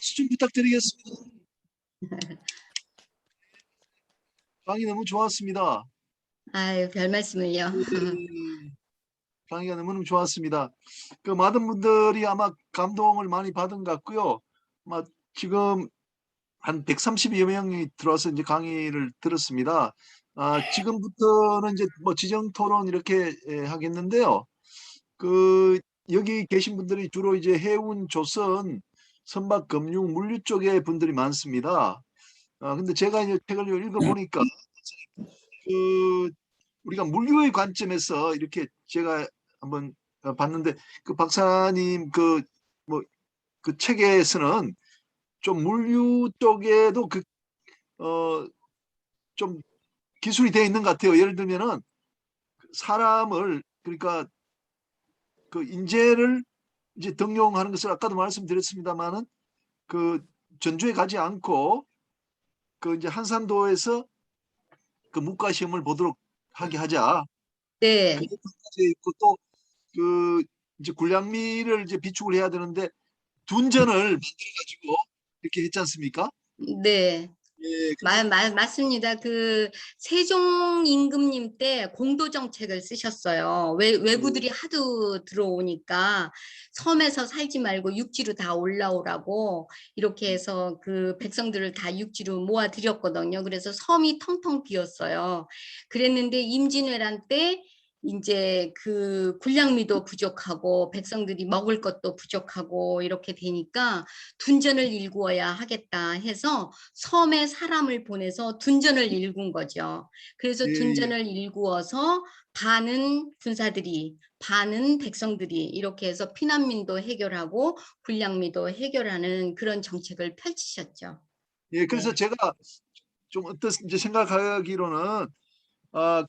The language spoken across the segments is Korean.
박수 좀 부탁드리겠습니다. 강의 너무 좋았습니다. 아유, 별 말씀을요. 네, 강의가 너무너무 좋았습니다. 그 많은 분들이 아마 감동을 많이 받은 것 같고요. 아마 지금 한 130여 명이 들어와서 이제 강의를 들었습니다. 지금부터는 이제 뭐 지정 토론 이렇게 하겠는데요. 그 여기 계신 분들이 주로 이제 해운, 조선, 선박, 금융, 물류 쪽의 분들이 많습니다. 근데 제가 이제 책을 읽어보니까 그 우리가 물류의 관점에서 이렇게 제가 한번 봤는데 그 박사님 그 뭐 그 책에서는 좀 물류 쪽에도 좀 기술이 되어 있는 것 같아요. 예를 들면은 사람을 그러니까 그 인재를 이제 등용하는 것을 아까도 말씀드렸습니다만은 그 전주에 가지 않고 그 이제 한산도에서 그 문과 시험을 보도록 하게 하자. 그 네, 있고 또 그 이제 군량미를 이제 비축을 해야 되는데 둔전을 만들어 가지고 이렇게 했지 않습니까? 네. 예, 그래서 맞습니다. 그 세종 임금님 때 공도 정책을 쓰셨어요. 외구들이 하도 들어오니까 섬에서 살지 말고 육지로 다 올라오라고 이렇게 해서 그 백성들을 다 육지로 모아들였거든요. 그래서 섬이 텅텅 비었어요. 그랬는데 임진왜란 때 이제 그 군량미도 부족하고 백성들이 먹을 것도 부족하고 이렇게 되니까 둔전을 일구어야 하겠다 해서 섬에 사람을 보내서 둔전을 일군 거죠. 그래서 예, 예. 둔전을 일구어서 반은 군사들이, 반은 백성들이 이렇게 해서 피난민도 해결하고 불량미도 해결하는 그런 정책을 펼치셨죠. 예, 그래서 네. 제가 좀 어떤 이제 생각하기로는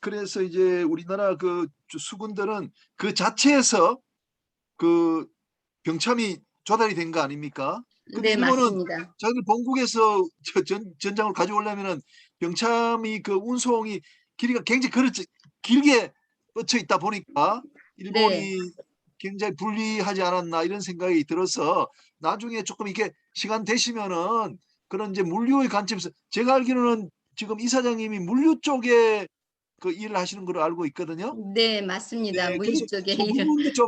그래서 이제 우리나라 그 수군들은 그 자체에서 그 병참이 조달이 된 거 아닙니까? 근데 네, 일본은 맞습니다. 자기들 본국에서 전장을 가져오려면은 병참이 그 운송이 길이가 굉장히 길게 뻗쳐 있다 보니까 네. 일본이 굉장히 불리하지 않았나 이런 생각이 들어서 나중에 조금 이렇게 시간 되시면은 그런 이제 물류의 관점에서 제가 알기로는 지금 이사장님이 물류 쪽에 그 일을 하시는 걸로 알고 있거든요. 네, 맞습니다. 네, 물류 그래서 쪽에 그 일을. 부분도 좀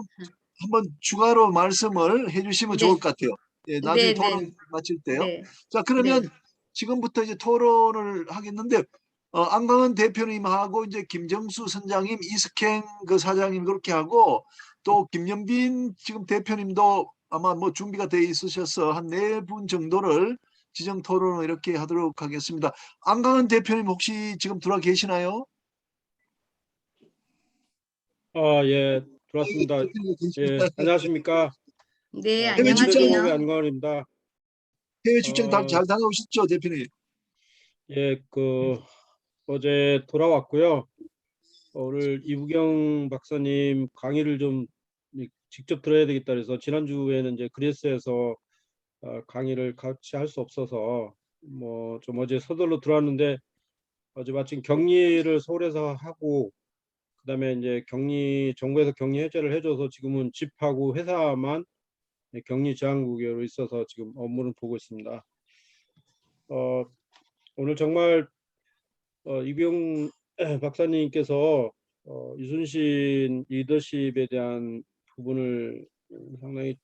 한번 추가로 말씀을 해주시면 좋을 네, 것 같아요. 예, 나중에 네, 토론 네, 마칠 때요. 네, 자, 그러면 네. 지금부터 이제 토론을 하겠는데, 안강은 대표님하고 이제 김정수 선장님, 이석행 그 사장님 그렇게 하고 또 김연빈 지금 대표님도 아마 뭐 준비가 돼 있으셔서 한 네 분 정도를 지정 토론을 이렇게 하도록 하겠습니다. 안강은 대표님 혹시 지금 들어와 계시나요? 예, 들어왔습니다. 대표님 예, 계십니까? 안녕하십니까. 네, 해외 출장 국민체조법의 안녕하세요. 안광원입니다. 해외 출장 어, 잘 다녀오셨죠, 대표님? 예, 어제 돌아왔고요. 오늘 이부경 박사님 강의를 좀 직접 들어야 되겠다 그래서 지난주에는 이제 그리스에서 강의를 같이 할 수 없어서 뭐 좀 어제 서둘러 들어왔는데 어제 마침 격리를 서울에서 하고 그다음에 이제 정부에서 격리 해제를 해줘서 지금은 집하고 회사만 격리 제한국으로 있어서 지금 업무를 보고 있습니다. 어, 오늘 정말 이병 박사님께서 이순신 리더십에 대한 부분을 상당히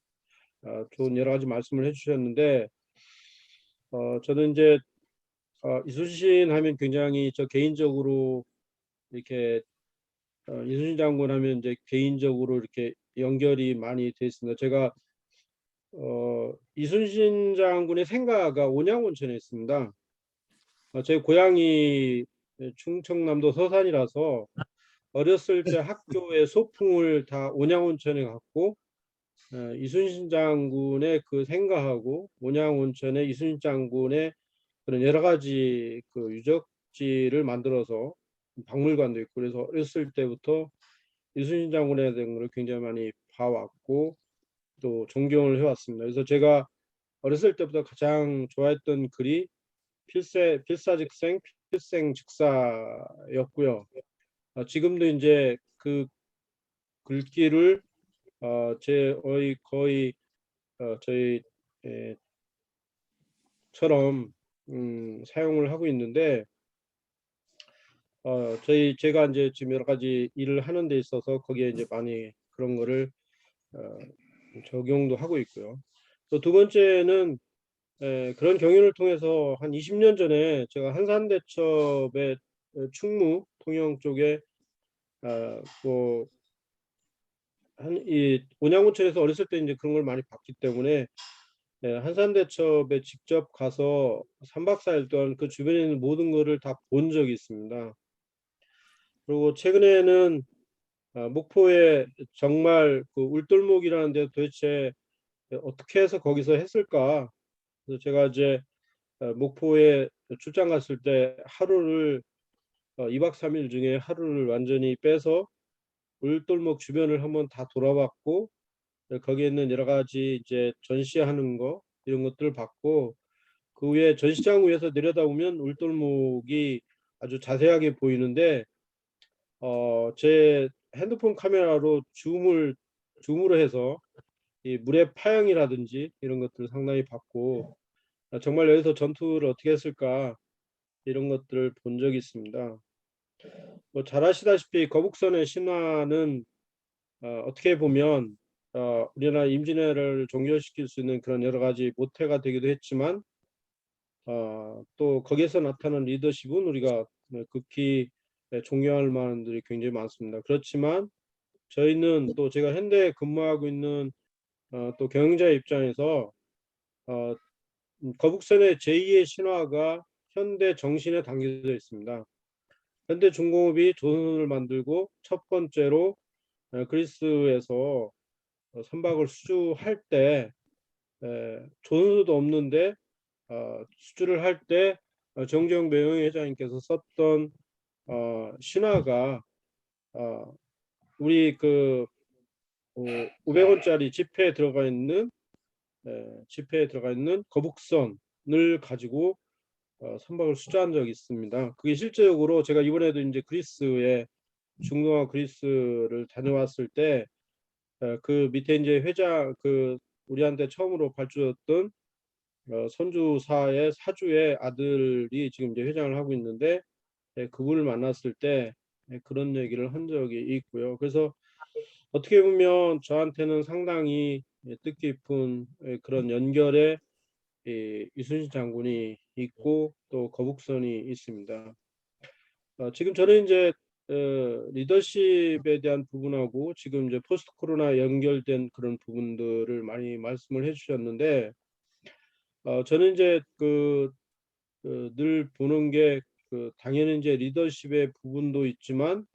좋은 여러 가지 말씀을 해주셨는데 저는 이제 이순신 하면 굉장히 저 개인적으로 이렇게 이순신 장군 하면 이제 개인적으로 이렇게 연결이 많이 돼 있습니다. 제가 이순신 장군의 생가가 온양온천에 있습니다. 제 고향이 충청남도 서산이라서 어렸을 때 학교의 소풍을 다 온양온천에 갔고 이순신 장군의 그 생가하고 온양온천에 이순신 장군의 그런 여러 가지 그 유적지를 만들어서 박물관도 있고 그래서 어렸을 때부터 이순신 장군에 대한 걸 굉장히 많이 봐왔고 또 존경을 해왔습니다. 그래서 제가 어렸을 때부터 가장 좋아했던 글이 필사즉생, 필생즉사였고요. 지금도 이제 그 글귀를 제 거의 저희 것처럼 사용을 하고 있는데 제가 이제 지금 여러 가지 일을 하는 데 있어서 거기에 이제 많이 그런 거를 적용도 하고 있고요. 또 두 번째는 그런 경유를 통해서 한 20년 전에 제가 한산대첩의 충무 통영 쪽에 뭐 이 온양온천에서 어렸을 때 이제 그런 걸 많이 봤기 때문에 한산대첩에 직접 가서 3박 4일 동안 그 주변에 있는 모든 거를 다 본 적이 있습니다. 그리고 최근에는 목포에 정말 그 울돌목이라는 데 도대체 어떻게 해서 거기서 했을까? 그래서 제가 이제 목포에 출장 갔을 때 하루를 2박 3일 중에 하루를 완전히 빼서 울돌목 주변을 한번 다 돌아봤고 거기에 있는 여러 가지 이제 전시하는 거 이런 것들을 봤고 그 위에 전시장 위에서 내려다보면 울돌목이 아주 자세하게 보이는데 제 핸드폰 카메라로 줌으로 해서 이 물의 파형이라든지 이런 것들을 상당히 봤고 정말 여기서 전투를 어떻게 했을까 이런 것들을 본 적이 있습니다. 뭐 잘 아시다시피 거북선의 신화는 어떻게 보면 우리나라 임진왜를 종결시킬 수 있는 그런 여러 가지 모태가 되기도 했지만 또 거기에서 나타난 리더십은 우리가 극히 존경할 만한 분들이 굉장히 많습니다. 그렇지만 저희는 또 제가 현대에 근무하고 있는 또 경영자 입장에서 거북선의 제2의 신화가 현대 정신에 담겨져 있습니다. 현대 중공업이 조선을 만들고 첫 번째로 그리스에서 선박을 수주할 때 조선소도 없는데 수주를 할 때 정재영 명예 회장님께서 썼던 신화가 우리 그 500원짜리 지폐에 들어가 있는 거북선을 가지고 선박을 수주한 적이 있습니다. 그게 실제적으로 제가 이번에도 이제 그리스에 중동와 그리스를 다녀왔을 때 그 밑에 이제 회장 그 우리한테 처음으로 발주했던 선주사의 사주의 아들이 지금 이제 회장을 하고 있는데 그분을 만났을 때 그런 얘기를 한 적이 있고요. 그래서 어떻게 보면 저한테는 상당히 뜻깊은 그런 연결의 이순신 장군이 있고 또 거북선이 있습니다. 지금 저는 이제 리더십에 대한 부분하고 지금 이제 포스트 코로나 연결된 그런 부분들을 많이 말씀을 해주셨는데 저는 이제 늘 보는 게 당연히 이제 리더십의 부분도 있지만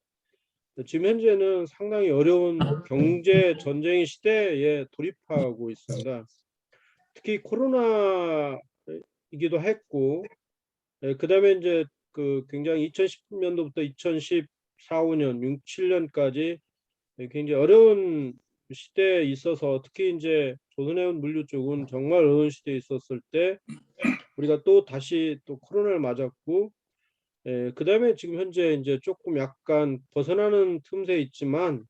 지금 현재는 상당히 어려운 경제 전쟁의 시대에 돌입하고 있습니다. 특히 코로나이기도 했고, 그다음에 이제 굉장히 2010년도부터 2014, 5년, 6, 7년까지 굉장히 어려운 시대에 있어서 특히 이제 조선해운 물류 쪽은 정말 어려운 시대에 있었을 때 우리가 또 다시 또 코로나를 맞았고 그다음에 지금 현재 이제 조금 약간 벗어나는 틈새에 있지만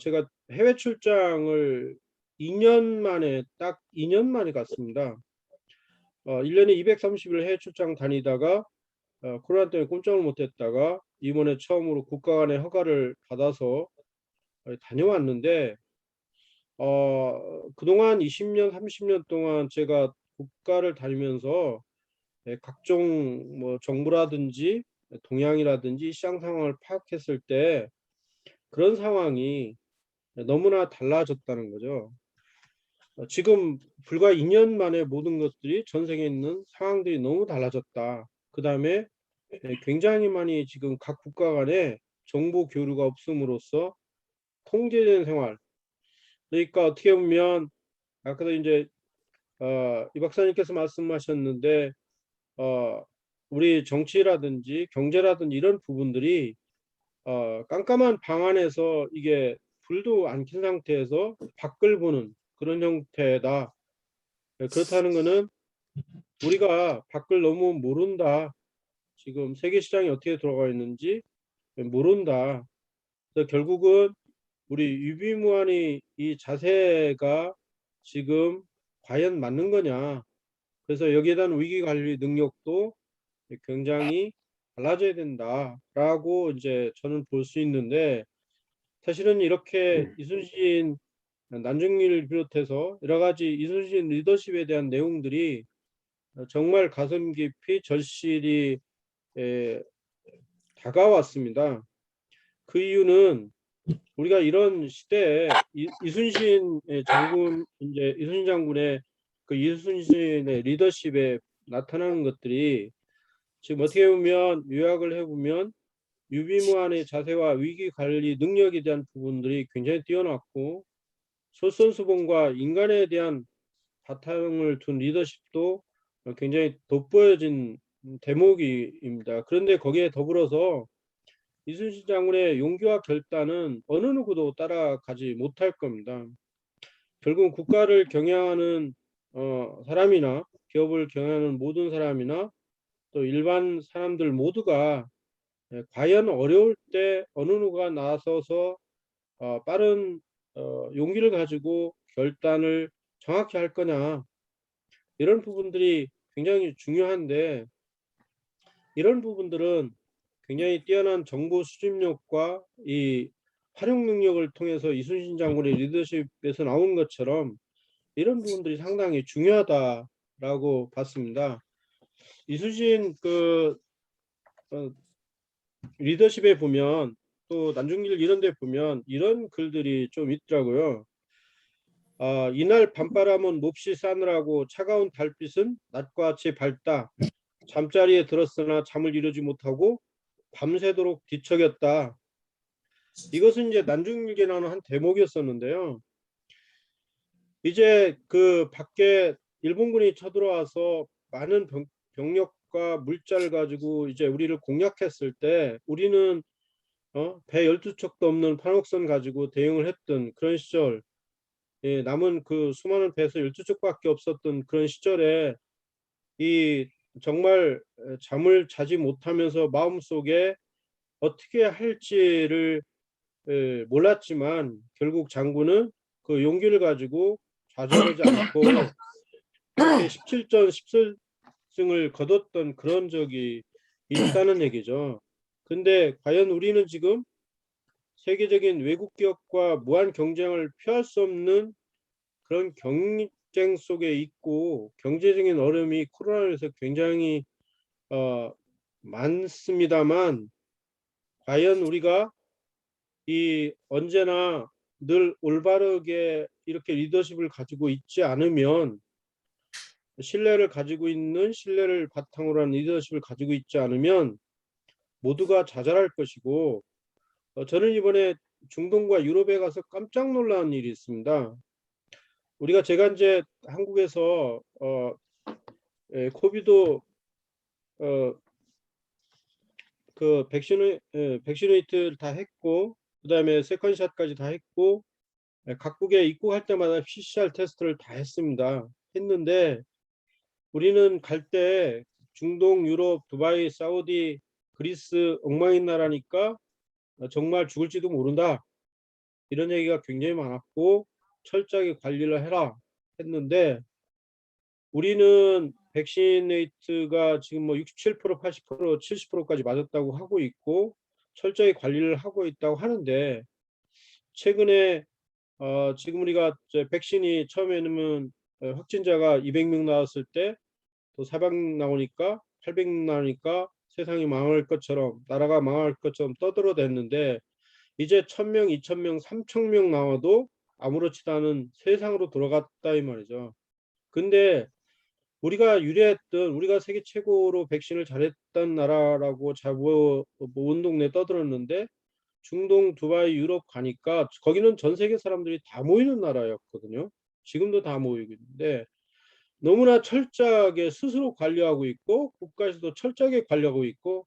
제가 해외 출장을 2년 만에 딱 2년 만에 갔습니다. 1년에 230일 해외 출장 다니다가 코로나 때문에 꼼짝을 못했다가 이번에 처음으로 국가 간의 허가를 받아서 다녀왔는데 그동안 20년, 30년 동안 제가 국가를 다니면서 각종 뭐 정부라든지 동향이라든지 시장 상황을 파악했을 때 그런 상황이 너무나 달라졌다는 거죠. 지금 불과 2년 만에 모든 것들이 전 세계에 있는 상황들이 너무 달라졌다. 그 다음에 굉장히 많이 지금 각 국가 간에 정보 교류가 없음으로써 통제된 생활. 그러니까 어떻게 보면 아까도 이제 이 박사님께서 말씀하셨는데 우리 정치라든지 경제라든지 이런 부분들이 깜깜한 방 안에서 이게 불도 안 킨 상태에서 밖을 보는 그런 형태다. 그렇다는 것은 우리가 밖을 너무 모른다. 지금 세계 시장이 어떻게 돌아가 있는지 모른다. 그래서 결국은 우리 유비무환의 이 자세가 지금 과연 맞는 거냐. 그래서 여기에 대한 위기 관리 능력도 굉장히 달라져야 된다라고 이제 저는 볼 수 있는데, 사실은 이렇게 이순신 난중일을 비롯해서 여러 가지 이순신 리더십에 대한 내용들이 정말 가슴 깊이 절실히 다가왔습니다. 그 이유는 우리가 이런 시대에 이순신 장군, 이제 이순신 장군의 그 이순신의 리더십에 나타나는 것들이 지금 어떻게 보면 요약을 해보면 유비무환의 자세와 위기 관리 능력에 대한 부분들이 굉장히 뛰어났고, 솔선수범과 인간에 대한 바탕을 둔 리더십도 굉장히 돋보여진 대목입니다. 그런데 거기에 더불어서 이순신 장군의 용기와 결단은 어느 누구도 따라가지 못할 겁니다. 결국 국가를 경영하는 사람이나 기업을 경영하는 모든 사람이나 또 일반 사람들 모두가 과연 어려울 때 어느 누가 나서서 빠른 용기를 가지고 결단을 정확히 할 거냐, 이런 부분들이 굉장히 중요한데, 이런 부분들은 굉장히 뛰어난 정보 수집력과 이 활용 능력을 통해서 이순신 장군의 리더십에서 나온 것처럼 이런 부분들이 상당히 중요하다라고 봤습니다. 이순신 리더십에 보면, 또 난중길 이런 데 보면 이런 글들이 좀 있더라고요. 이날 밤바람은 몹시 싸늘하고 차가운 달빛은 낮과 같이 밝다. 잠자리에 들었으나 잠을 이루지 못하고 밤새도록 뒤척였다. 이것은 이제 난중일기에 나오는 한 대목이었었는데요. 이제 그 밖에 일본군이 쳐들어와서 많은 병력과 물자를 가지고 이제 우리를 공략했을 때, 우리는 배 12척도 없는 판옥선 가지고 대응을 했던 그런 시절, 남은 그 수많은 배에서 12척밖에 없었던 그런 시절에 이 정말 잠을 자지 못하면서 마음속에 어떻게 할지를 몰랐지만, 결국 장군은 그 용기를 가지고 좌절하지 않고 이렇게 17전 10승을 거뒀던 그런 적이 있다는 얘기죠. 근데 과연 우리는 지금 세계적인 외국 기업과 무한 경쟁을 피할 수 없는 그런 경쟁 속에 있고, 경제적인 어려움이 코로나로 해서 굉장히 많습니다만, 과연 우리가 이 언제나 늘 올바르게 이렇게 리더십을 가지고 있지 않으면, 신뢰를 가지고 있는, 신뢰를 바탕으로 한 리더십을 가지고 있지 않으면 모두가 좌절할 것이고, 저는 이번에 중동과 유럽에 가서 깜짝 놀란 일이 있습니다. 제가 이제 한국에서 코비드 그 백신웨이트를 다 했고, 그다음에 세컨샷까지 다 했고, 각국에 입국할 때마다 PCR 테스트를 다 했는데, 우리는 갈 때 중동, 유럽, 두바이, 사우디, 그리스 엉망인 나라니까 정말 죽을지도 모른다, 이런 얘기가 굉장히 많았고, 철저하게 관리를 해라 했는데, 우리는 백신 레이트가 지금 뭐 67%, 80%, 70%까지 맞았다고 하고 있고, 철저히 관리를 하고 있다고 하는데, 최근에 지금 우리가 백신이 처음에는 확진자가 200명 나왔을 때 또 400 나오니까 800 나오니까 세상이 망할 것처럼, 나라가 망할 것처럼 떠들어댔는데, 이제 1000명, 2000명, 3000명 나와도 아무렇지도 않은 세상으로 돌아갔다 이 말이죠. 근데 우리가 유리했던, 우리가 세계 최고로 백신을 잘했던 나라라고 온 동네 떠들었는데, 중동, 두바이, 유럽 가니까 거기는 전 세계 사람들이 다 모이는 나라였거든요. 지금도 다 모이고 있는데, 너무나 철저하게 스스로 관리하고 있고, 국가에서도 철저하게 관리하고 있고,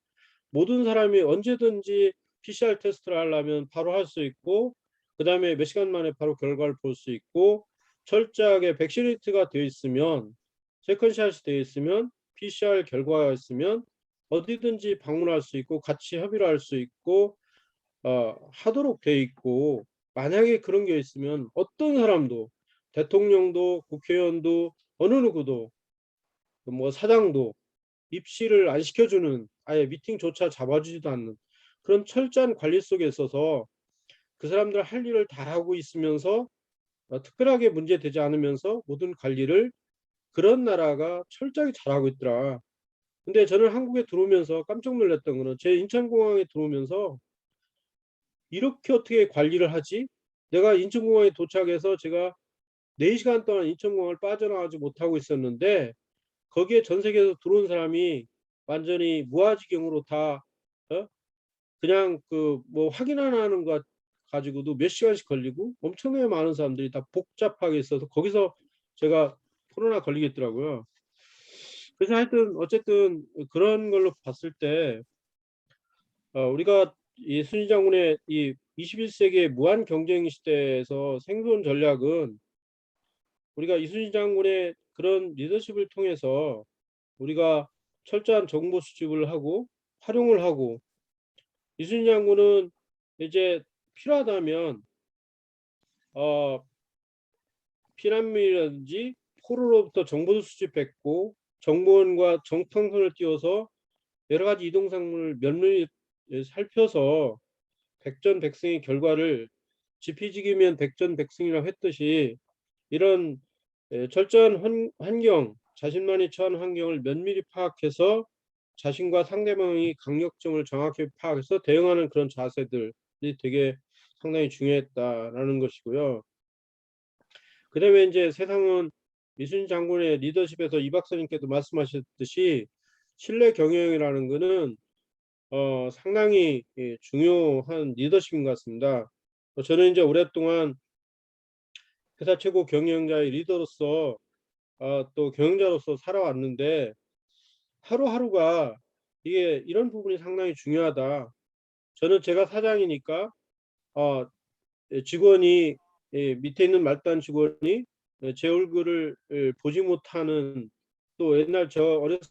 모든 사람이 언제든지 PCR 테스트를 하려면 바로 할 수 있고, 그 다음에 몇 시간 만에 바로 결과를 볼 수 있고, 철저하게 백신레이트가 되어 있으면, 세컨샷이 되어 있으면, PCR 결과가 있으면 어디든지 방문할 수 있고 같이 협의를 할 수 있고 하도록 되어 있고, 만약에 그런 게 있으면 어떤 사람도, 대통령도 국회의원도 어느 누구도 뭐 사장도 입시를 안 시켜주는, 아예 미팅조차 잡아주지도 않는 그런 철저한 관리 속에 있어서 그 사람들 할 일을 다 하고 있으면서 특별하게 문제되지 않으면서 모든 관리를 그런 나라가 철저하게 잘하고 있더라. 근데 저는 한국에 들어오면서 깜짝 놀랐던 거는 제 인천공항에 들어오면서 이렇게 어떻게 관리를 하지? 내가 인천공항에 도착해서 제가 4시간 동안 인천공항을 빠져나가지 못하고 있었는데 거기에 전 세계에서 들어온 사람이 완전히 무아지경으로 다 그냥 그 뭐 확인 하나 하는 것 가지고도 몇 시간씩 걸리고 엄청나게 많은 사람들이 다 복잡하게 있어서 거기서 제가 코로나 걸리겠더라고요. 그래서 하여튼 어쨌든 그런 걸로 봤을 때 우리가 이 순신 장군의 이 21세기의 무한 경쟁 시대에서 생존 전략은 우리가 이순신 장군의 그런 리더십을 통해서 우리가 철저한 정보 수집을 하고 활용을 하고 이순신 장군은 이제 필요하다면 피난민이라든지 포로로부터 정보를 수집했고 정보원과 정통선을 띄워서 여러 가지 이동상을 면밀히 살펴서 백전백승의 결과를 지피지기면 백전백승이라고 했듯이 이런 철저한 환경, 자신만이 처한 환경을 면밀히 파악해서 자신과 상대방의 강력점을 정확히 파악해서 대응하는 그런 자세들이 되게 상당히 중요했다라는 것이고요. 그다음에 이제 세상은 이순신 장군의 리더십에서 이 박사님께도 말씀하셨듯이 신뢰 경영이라는 것은 상당히 중요한 리더십인 것 같습니다. 저는 이제 오랫동안 회사 최고 경영자의 리더로서 또 경영자로서 살아왔는데 하루하루가 이게 이런 부분이 상당히 중요하다. 저는 제가 사장이니까 직원이 밑에 있는 말단 직원이 제 얼굴을 보지 못하는 또 옛날 저 어렸을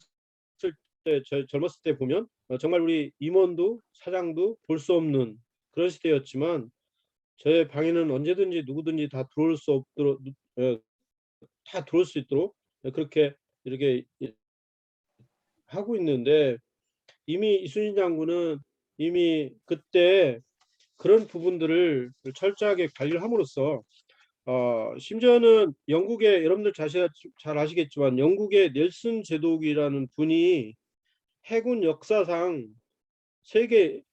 때 젊었을 때 보면 정말 우리 임원도 사장도 볼 수 없는 그런 시대였지만 저의 방에는 언제든지 누구든지 다 들어올 수 없도록 다 들어올 수 있도록 그렇게 이렇게 하고 있는데 이미 이순신 장군은 이미 그때 그런 부분들을 철저하게 관리를 함으로써 심지어는 영국의 여러분들 잘 아시겠지만 영국의 넬슨 제독이라는 분이 해군 역사상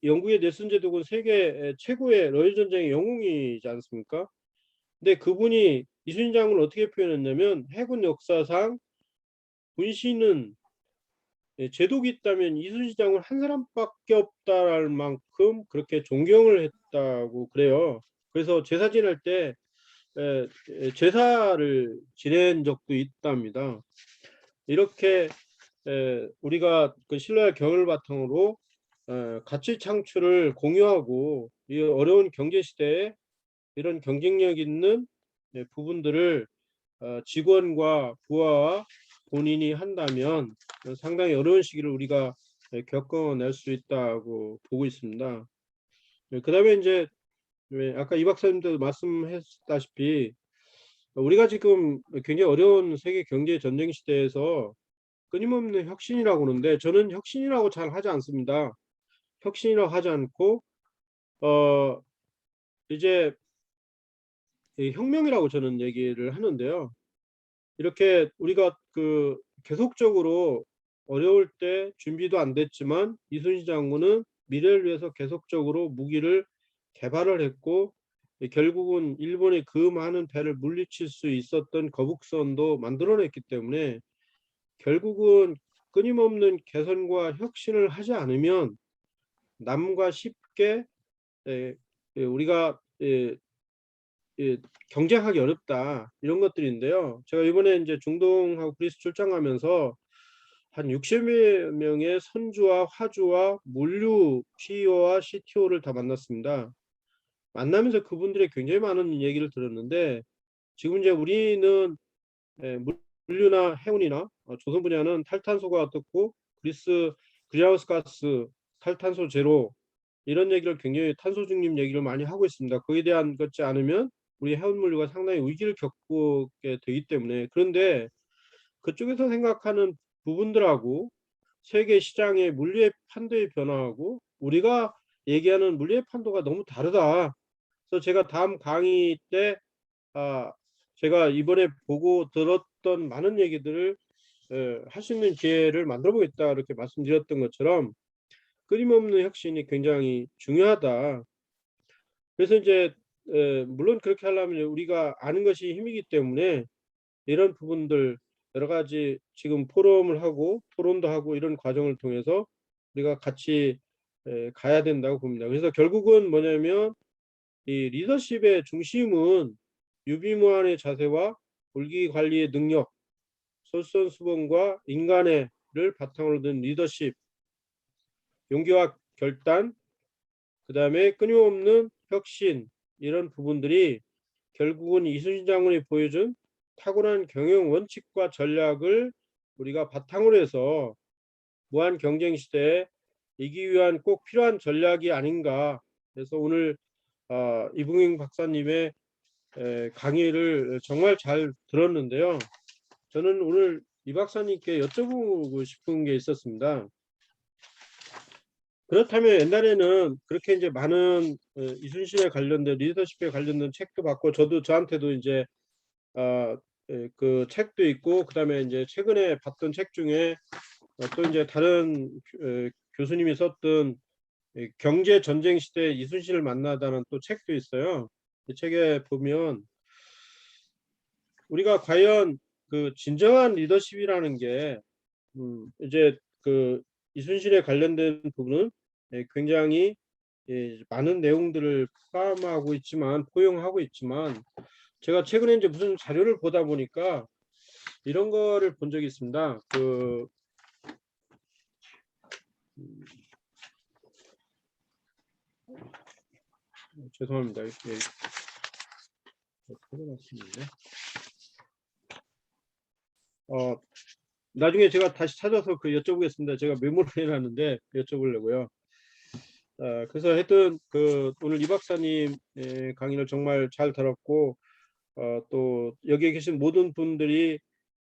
영국의 넬슨 제독은 세계 최고의 러일 전쟁의 영웅이지 않습니까? 근데 그분이 이순신 장군을 어떻게 표현했냐면 해군 역사상 군신은 제독이 있다면 이순신 장군 한 사람밖에 없다랄 만큼 그렇게 존경을 했다고 그래요. 그래서 제사 지낼 때 제사를 지낸 적도 있답니다. 이렇게 우리가 그 신뢰와 경을 바탕으로 가치 창출을 공유하고 이 어려운 경제 시대에 이런 경쟁력 있는 부분들을 직원과 부하와 본인이 한다면 상당히 어려운 시기를 우리가 겪어낼 수 있다고 보고 있습니다. 그다음에 이제 아까 이 박사님도 말씀하셨다시피 우리가 지금 굉장히 어려운 세계 경제 전쟁 시대에서 끊임없는 혁신이라고 하는데 저는 혁신이라고 잘 하지 않습니다. 혁신이라고 하지 않고 이제 혁명이라고 저는 얘기를 하는데요. 이렇게 우리가 그 계속적으로 어려울 때 준비도 안 됐지만 이순신 장군은 미래를 위해서 계속적으로 무기를 개발을 했고 결국은 일본의 그 많은 배를 물리칠 수 있었던 거북선도 만들어냈기 때문에 결국은 끊임없는 개선과 혁신을 하지 않으면 남과 쉽게 우리가 경쟁하기 어렵다 이런 것들인데요. 제가 이번에 이제 중동하고 그리스 출장 가면서 한 60여 명의 선주와 화주와 물류 CEO와 CTO를 다 만났습니다. 만나면서 그분들의 굉장히 많은 얘기를 들었는데 지금 이제 우리는 물류나 해운이나 조선 분야는 탈탄소가 어떻고 그리스 그린하우스 가스 탈탄소 제로 이런 얘기를 굉장히 탄소 중립 얘기를 많이 하고 있습니다. 거기에 대한 것지 않으면 우리 해운 물류가 상당히 위기를 겪게 되기 때문에 그런데 그쪽에서 생각하는 부분들하고 세계 시장의 물리의 판도의 변화하고 우리가 얘기하는 물리의 판도가 너무 다르다. 그래서 제가 다음 강의 때 제가 이번에 보고 들었던 많은 얘기들을 할 수 있는 기회를 만들어 보겠다 이렇게 말씀드렸던 것처럼 끊임없는 혁신이 굉장히 중요하다. 그래서 이제 물론 그렇게 하려면 우리가 아는 것이 힘이기 때문에 이런 부분들 여러 가지 지금 포럼을 하고 토론도 하고 이런 과정을 통해서 우리가 같이 가야 된다고 봅니다. 그래서 결국은 뭐냐면 이 리더십의 중심은 유비무환의 자세와 불기 관리의 능력, 솔선수범과 인간애를 바탕으로 둔 리더십, 용기와 결단, 그 다음에 끊임없는 혁신 이런 부분들이 결국은 이순신 장군이 보여준 탁월한 경영 원칙과 전략을 우리가 바탕으로 해서 무한 경쟁 시대에 이기기 위한 꼭 필요한 전략이 아닌가. 그래서 오늘 이붕영 박사님의 강의를 정말 잘 들었는데요. 저는 오늘 이 박사님께 여쭤보고 싶은 게 있었습니다. 그렇다면 옛날에는 그렇게 이제 많은 이순신에 관련된 리더십에 관련된 책도 받고 저한테도 이제 그 책도 있고 그다음에 이제 최근에 봤던 책 중에 또 이제 다른 교수님이 썼던 경제 전쟁 시대 이순신을 만나다는 또 책도 있어요. 이 책에 보면 우리가 과연 그 진정한 리더십이라는 게 이제 그 이순신에 관련된 부분은 굉장히 많은 내용들을 포함하고 있지만 포용하고 있지만 제가 최근에 이제 무슨 자료를 보다 보니까 이런 거를 본 적이 있습니다. 죄송합니다. 이렇게 찾아봤습니다. 나중에 제가 다시 찾아서 그 여쭤보겠습니다. 제가 메모를 해놨는데 여쭤보려고요. 그래서 하여튼 오늘 이 박사님 강의를 정말 잘 들었고 또 여기에 계신 모든 분들이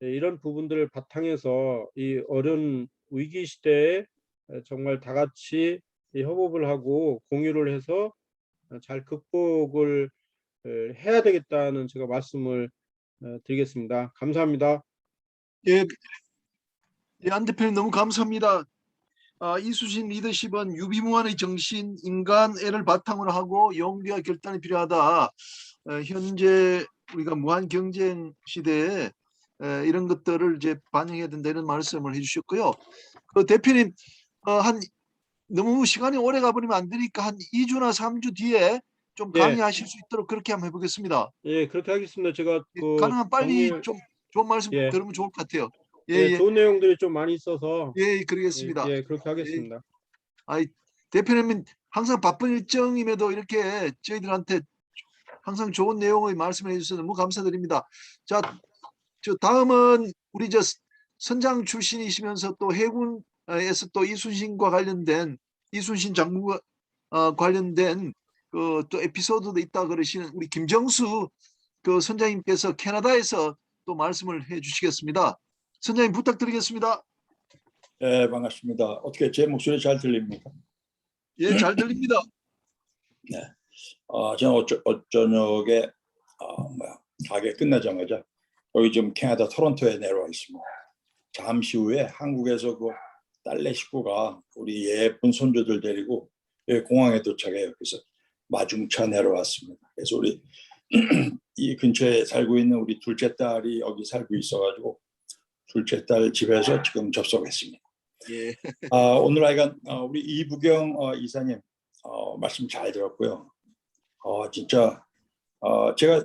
이런 부분들을 바탕해서 이 어려운 위기 시대에 정말 다 같이 협업을 하고 공유를 해서 잘 극복을 해야 되겠다는 제가 말씀을 드리겠습니다. 감사합니다. 예, 안 대표님 너무 감사합니다. 이순신 리더십은 유비무환의 정신, 인간애를 바탕으로 하고 용기와 결단이 필요하다. 현재 우리가 무한 경쟁 시대에 이런 것들을 이제 반영해야 된다 이런 말씀을 해주셨고요. 대표님 너무 시간이 오래 가버리면 안 되니까 한 2주나 3주 뒤에 좀 강의하실 수 있도록 그렇게 한번 해보겠습니다. 예, 그렇게 하겠습니다. 제가 가능한 빨리 좀 좋은 말씀 예. 들으면 좋을 것 같아요. 좋은 내용들이 좀 많이 있어서 그러겠습니다. 그렇게 하겠습니다. 대표님은 항상 바쁜 일정임에도 이렇게 저희들한테 항상 좋은 내용의 말씀을 해주셔서 너무 감사드립니다. 자, 다음은 우리 선장 출신이시면서 또 해군에서 또 이순신과 관련된 이순신 장군과 관련된 또 에피소드도 있다 그러시는 우리 김정수 선장님께서 캐나다에서 또 말씀을 해주시겠습니다. 선장님 부탁드리겠습니다. 네, 반갑습니다. 어떻게 제 목소리 잘 들립니까? 예, 잘 들립니다. 네. 저는 저녁에 가게 끝나자마자 여기 지금 캐나다 토론토에 내려와 있습니다. 잠시 후에 한국에서 그 딸내 식구가 우리 예쁜 손주들 데리고 여기 공항에 도착해요. 그래서 마중차 내려왔습니다. 그래서 우리 이 근처에 살고 있는 우리 둘째 딸이 여기 살고 있어가지고 둘째 딸 집에서 지금 접속했습니다. 예. 오늘 하여간 우리 이부경 이사님 말씀 잘 들었고요. 진짜 제가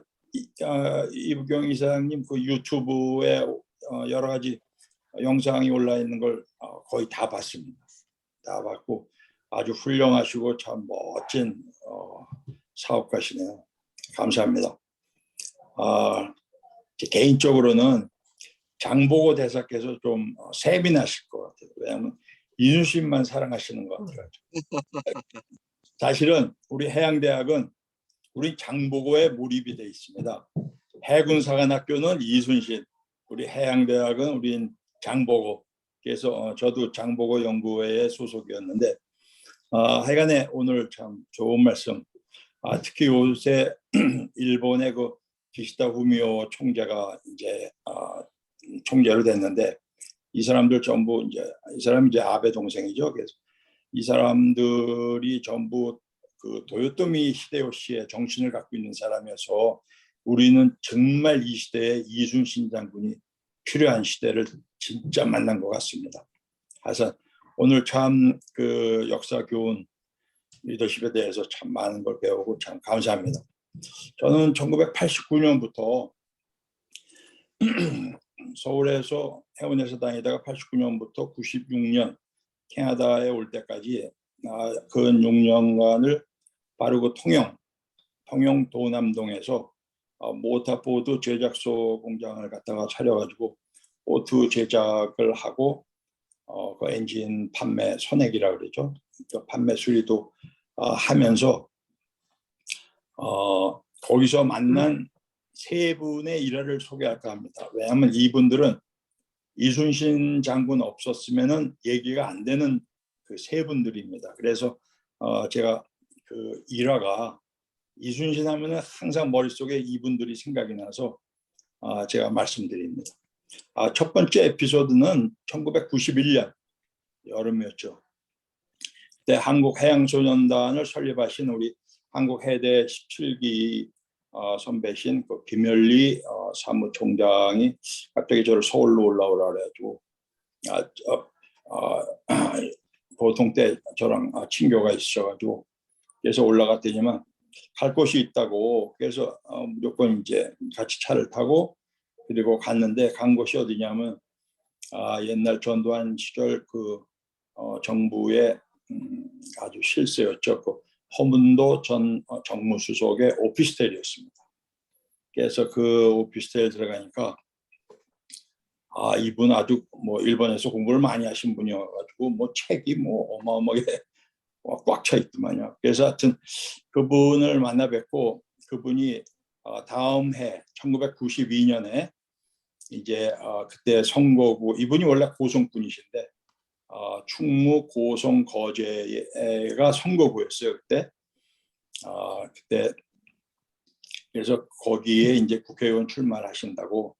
이부경 이사님 그 유튜브에 여러 가지 영상이 올라 있는 걸 거의 다 봤습니다. 다 봤고 아주 훌륭하시고 참 멋진 사업가시네요. 감사합니다. 개인적으로는 장보고 대사께서 좀 세민하실 것 같아요. 왜냐하면 이순신만 사랑하시는 것 같아요. 사실은 우리 해양대학은 우리 장보고에 몰입이 되어 있습니다. 해군사관학교는 이순신, 우리 해양대학은 우린 장보고 그래서 저도 장보고 연구회의 소속이었는데 하여간에 오늘 참 좋은 말씀. 특히 요새 일본의 그 기시다 후미오 총재가 이제 총재로 됐는데 이 사람들 전부 이 사람이 이제 아베 동생이죠. 그래서 이 사람들이 전부 그 도요토미 히데요시의 정신을 갖고 있는 사람이어서 우리는 정말 이 시대에 이순신 장군이 필요한 시대를 진짜 만난 것 같습니다. 그래서 오늘 참 그 역사 교훈 리더십에 대해서 참 많은 걸 배우고 참 감사합니다. 저는 1989년부터 서울에서 해운에서 다니다가 89년부터 96년 캐나다에 올 때까지 근 6년간을 바로 통영 도남동에서 모터보드 제작소 공장을 갖다가 차려가지고 보트 제작을 하고 그 엔진 판매 선액이라고 그러죠. 그 판매 수리도 하면서 거기서 만난 세 분의 일화를 소개할까 합니다. 왜냐하면 이분들은 이순신 장군 없었으면은 얘기가 안 되는 그 세 분들입니다. 그래서 제가 그 일화가 이순신 하면은 항상 머릿속에 이분들이 생각이 나서 제가 말씀드립니다. 첫 번째 에피소드는 1991년 여름이었죠. 그때 한국해양소년단을 설립하신 우리 한국해대 17기 선배신 그 김열리 사무총장이 갑자기 저를 서울로 올라오라 그래가지고 보통 때 저랑 친교가 있어가지고 그래서 올라갔더니만 갈 곳이 있다고 그래서 무조건 이제 같이 차를 타고 그리고 갔는데 간 곳이 어디냐면 옛날 전두환 시절 그 정부의 아주 실세였죠. 그 허문도 전 정무수석의 오피스텔이었습니다. 그래서 그 오피스텔에 들어가니까 이분 아주 뭐 일본에서 공부를 많이 하신 분이어가지고 뭐 책이 뭐 어마어마하게 꽉 차 있더만요. 그래서 하여튼 그분을 만나 뵙고 그분이 다음 해 1992년에 이제 그때 선거구 이분이 원래 고성분이신데 충무 고성 거제가 선거구였어요 그때. 그때 그래서 거기에 이제 국회의원 출마하신다고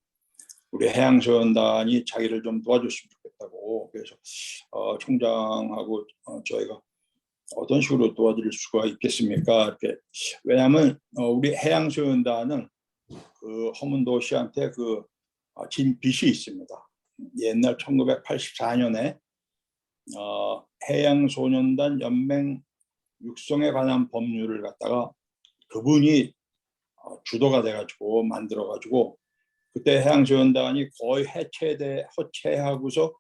우리 해양소연단이 자기를 좀 도와줬으면 좋겠다고 그래서 총장하고 저희가 어떤 식으로 도와드릴 수가 있겠습니까? 이렇게 왜냐하면 우리 해양소연단은 그 허문도 씨한테 그 진 빚이 있습니다. 옛날 1984년에 해양소년단 연맹 육성에 관한 법률을 갖다가 그분이 주도가 돼가지고 만들어가지고 그때 해양소년단이 거의 해체하고서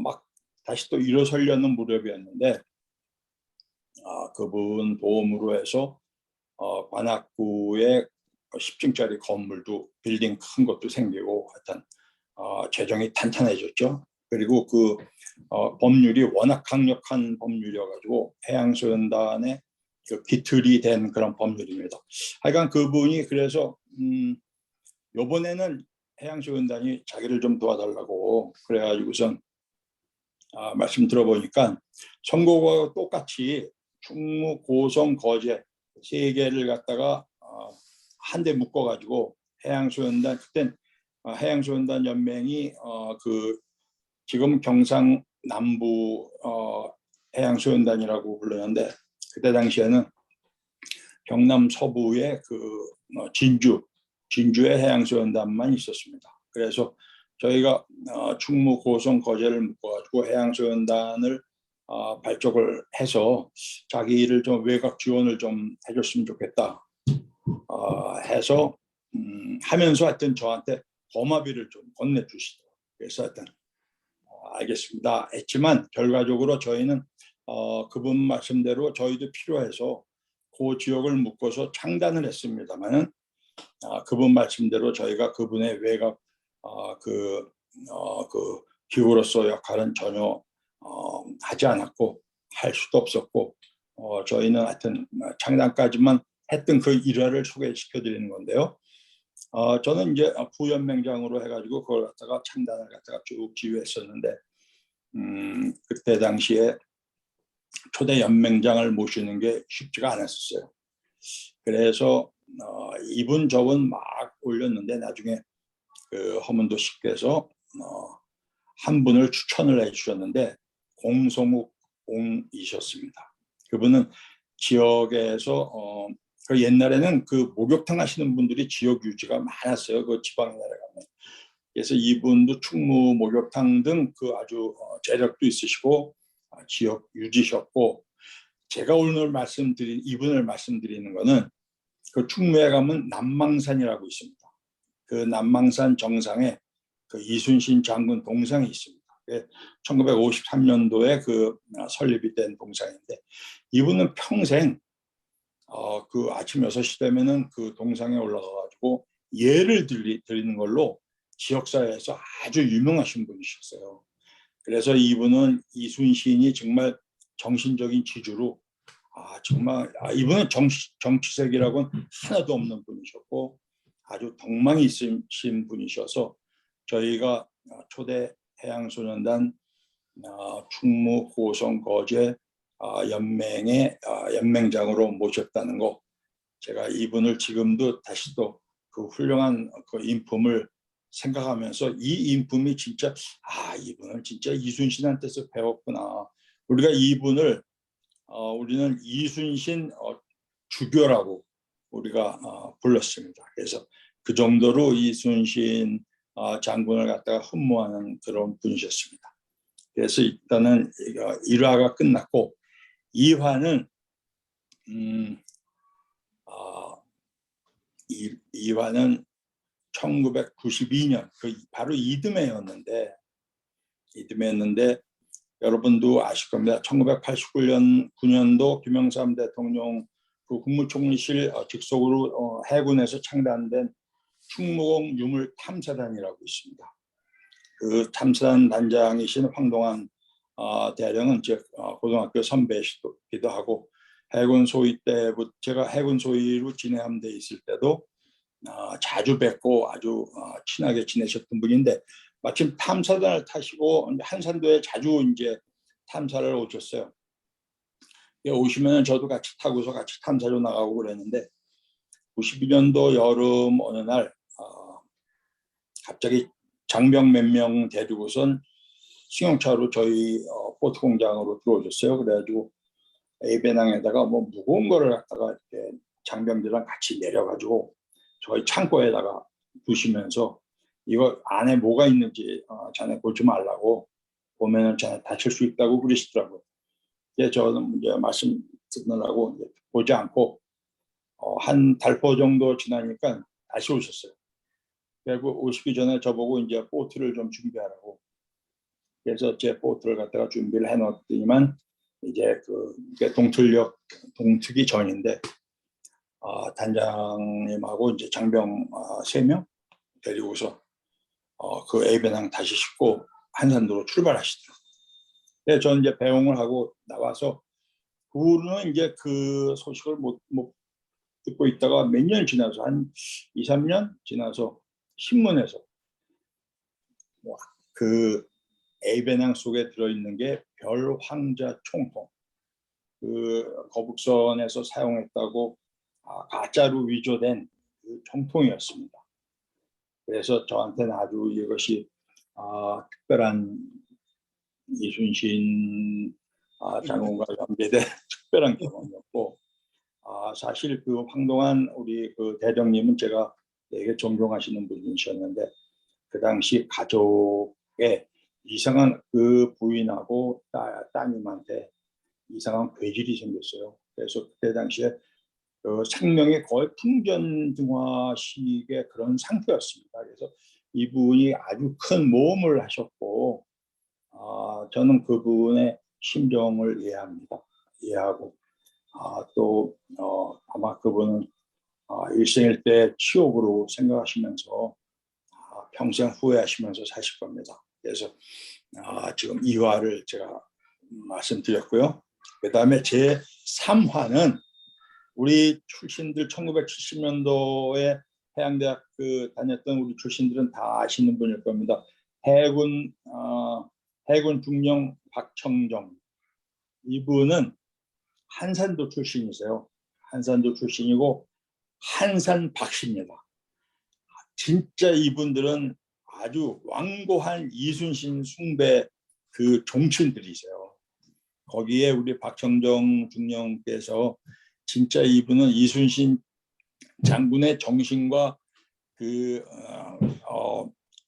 막 다시 또 일어서려는 무렵이었는데 그분 도움으로 해서 관악구에 10층짜리 건물도 빌딩 큰 것도 생기고 하여튼 재정이 탄탄해졌죠. 그리고 그 법률이 워낙 강력한 법률이어가지고 해양소연단의 그 기틀이 된 그런 법률입니다. 하여간 그분이 그래서 이번에는 해양소연단이 자기를 좀 도와달라고 그래가지고선 말씀 들어보니까 선거구와 똑같이 충무, 고성, 거제 세 개를 갖다가 한 대 묶어가지고 해양소연단 그땐 해양소연단 연맹이 그 지금 경상남부 해양소연단이라고 불렀는데 그때 당시에는 경남 서부의 그 진주의 해양소연단만 있었습니다. 그래서 저희가 충무, 고성, 거제를 묶어가지고 해양소연단을 발족을 해서 자기를 좀 외곽 지원을 좀 해줬으면 좋겠다 해서 하면서 하여튼 저한테 거마비를 좀 건네주시더라고요. 그래서 하여튼 알겠습니다 했지만 결과적으로 저희는 그분 말씀대로 저희도 필요해서 그 지역을 묶어서 창단을 했습니다만은 그분 말씀대로 저희가 그분의 외곽 그 기구로서 역할은 전혀 하지 않았고 할 수도 없었고 저희는 하여튼 창단까지만 했던 그 일화를 소개시켜 드리는 건데요. 저는 이제 부연맹장으로 해가지고 그걸 갖다가 창단을 갖다가 쭉 지휘했었는데 그때 당시에 초대 연맹장을 모시는 게 쉽지가 않았었어요. 그래서 이분 저분 막 올렸는데 나중에 그 허문도 씨께서 한 분을 추천을 해주셨는데 공성욱 공이셨습니다. 그분은 지역에서 그 옛날에는 그 목욕탕 하시는 분들이 지역 유지가 많았어요. 그 지방에 내려가면. 그래서 이분도 충무 목욕탕 등 그 아주 재력도 있으시고 지역 유지셨고, 제가 오늘 이분을 말씀드리는 거는 그 충무에 가면 남망산이라고 있습니다. 그 남망산 정상에 그 이순신 장군 동상이 있습니다. 1953년도에 그 설립이 된 동상인데, 이분은 평생 그 아침 6시 되면은 그 동상에 올라가가지고 예를 드리는 걸로 지역사회에서 아주 유명하신 분이셨어요. 그래서 이분은 이순신이 정말 정신적인 지주로 정말 이분은 정치색이라고는 하나도 없는 분이셨고 아주 덕망이 있으신 분이셔서 저희가 초대 해양소년단 충무 고성 거제 연맹의 연맹장으로 모셨다는 거, 제가 이분을 지금도 다시 또 그 훌륭한 그 인품을 생각하면서 이 인품이 진짜 이분을 진짜 이순신한테서 배웠구나. 우리가 이분을 우리는 이순신 주교라고 우리가 불렀습니다. 그래서 그 정도로 이순신 장군을 갖다가 흠모하는 그런 분이셨습니다. 그래서 일단은 1화가 끝났고 2화는 2화는 1992년 바로 이듬해였는데 여러분도 아실 겁니다. 1989년도 김영삼 대통령 그 국무총리실 직속으로 해군에서 창단된 충무공 유물 탐사단이라고 있습니다. 그 탐사단 단장이신 황동안 대령은 제 고등학교 선배이기도 하고, 해군 소위 때부터 제가 해군 소위로 진해함대에 있을 때도 자주 뵙고 아주 친하게 지내셨던 분인데, 마침 탐사단을 타시고 한산도에 자주 이제 탐사를 오셨어요. 오시면 저도 같이 타고서 같이 탐사로 나가고 그랬는데, 92년도 여름 어느 날 갑자기 장병 몇 명 데리고선 승용차로 저희 보트 공장으로 들어오셨어요. 그래가지고 A배낭에다가 뭐 무거운 거를 갖다가 이렇게 장병들이랑 같이 내려가지고 저희 창고에다가 두시면서 이거 안에 뭐가 있는지 자네 보지 말라고, 보면은 자네 다칠 수 있다고 그러시더라고요. 저는 이제 말씀 듣느라고 이제 보지 않고 한 달포 정도 지나니까 다시 오셨어요. 그리고 오시기 전에 저보고 이제 보트를 좀 준비하라고. 그래서 제 보트를 갖다가 준비를 해놨더니만 이제 동트기 전인데 단장님하고 이제 장병 3명 데리고서 그 A배낭 다시 싣고 한산도로 출발하시더라고요. 그래서 저는 이제 배웅을 하고 나와서 그 후로는 이제 그 소식을 못 듣고 있다가 몇 년 지나서 한 2, 3년 지나서 신문에서 그 A배낭 속에 들어있는 게 별황자 총통, 그 거북선에서 사용했다고 가짜로 위조된 그 총통이었습니다. 그래서 저한테는 아주 이것이 특별한 이순신 장군과 연계된 특별한 경험이었고, 사실 그 황동안 우리 그 대령님은 제가 되게 존경하시는 분이셨는데, 그 당시 가족에 이상한 그 부인하고 따님한테 이상한 괴질이 생겼어요. 그래서 그때 당시에 그 생명이 거의 풍전등화식의 그런 상태였습니다. 그래서 이분이 아주 큰 모험을 하셨고, 저는 그분의 심정을 이해합니다. 이해하고 또 아마 그분은 일생일 때 치욕으로 생각하시면서 평생 후회하시면서 사실 겁니다. 그래서 지금 2화를 제가 말씀드렸고요. 그 다음에 제 3화는 우리 출신들 1970년도에 해양대학 다녔던 우리 출신들은 다 아시는 분일 겁니다. 해군 중령 박청정 이분은 한산도 출신이세요. 한산도 출신이고 한산 박씨입니다. 진짜 이분들은 아주 완고한 이순신 숭배 그 종친들이세요. 거기에 우리 박청정 중령께서 진짜 이분은 이순신 장군의 정신과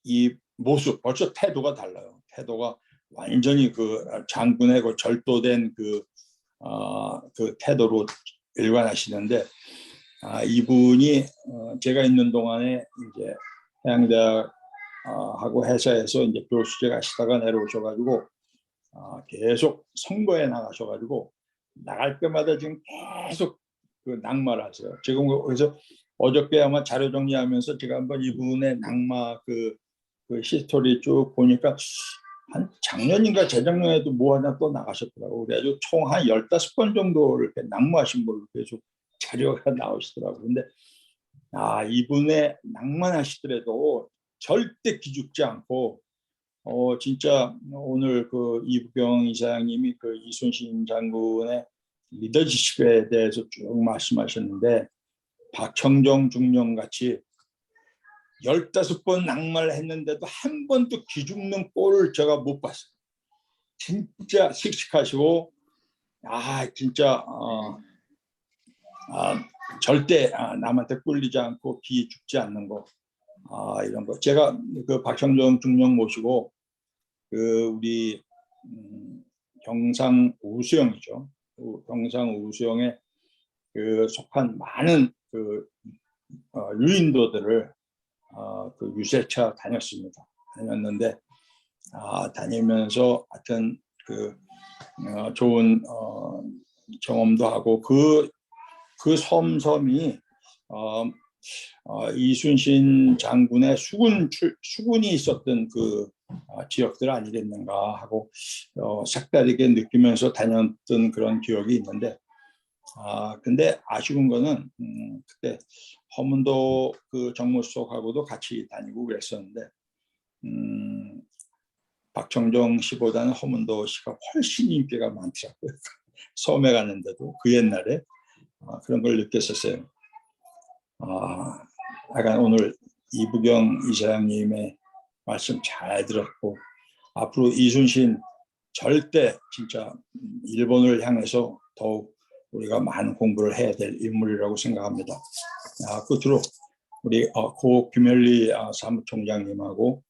이 모습 벌써 태도가 달라요. 태도가 완전히 그 장군의 그 절도된 그 태도로 일관하시는데 이분이 제가 있는 동안에 이제 해양대학 하고 회사에서 이제 교수직 하시다가 내려오셔가지고 계속 선거에 나가셔가지고 나갈 때마다 지금 계속 그 낙마를 하세요. 지금 그래서 어저께 아마 자료 정리하면서 제가 한번 이분의 낙마 그 히스토리 쭉 보니까 한 작년인가 재작년에도 뭐 하나 또 나가셨더라고요. 그래가지고 총 한 15번 정도 이렇게 낙마하신 걸로 계속 자료가 나오시더라고요. 근데 이분의 낭만하시더라도 절대 기죽지 않고 진짜 오늘 그 이부경 이사장님이 그 이순신 장군의 리더십에 대해서 쭉 말씀하셨는데 박청정 중령 같이 15번 낙마를 했는데도 한 번도 기죽는 꼴을 제가 못 봤어요. 진짜 씩씩하시고 진짜 절대 남한테 꿀리지 않고 기죽지 않는 거 이런 거 제가 그 박청정 중령 모시고 그 우리 경상 우수영이죠. 경상 우수영에 그 속한 많은 그 유인도들을 그 유세차 다녔는데 다니면서 하여튼 그 좋은 경험도 하고 그 섬이 이순신 장군의 수군이 있었던 그 지역들 아니겠는가 하고 색다르게 느끼면서 다녔던 그런 기억이 있는데 근데 아쉬운 거는 그때 허문도 그 정무수석하고도 같이 다니고 그랬었는데 박청정 씨보다는 허문도 씨가 훨씬 인기가 많더라고요. 섬에 갔는데도 그 옛날에 그런 걸 느꼈었어요. 약간 오늘 이부경 이사장님의 말씀 잘 들었고 앞으로 이순신 절대 진짜 일본을 향해서 더욱 우리가 많은 공부를 해야 될 인물이라고 생각합니다. 끝으로 우리 고 김현리 사무총장님하고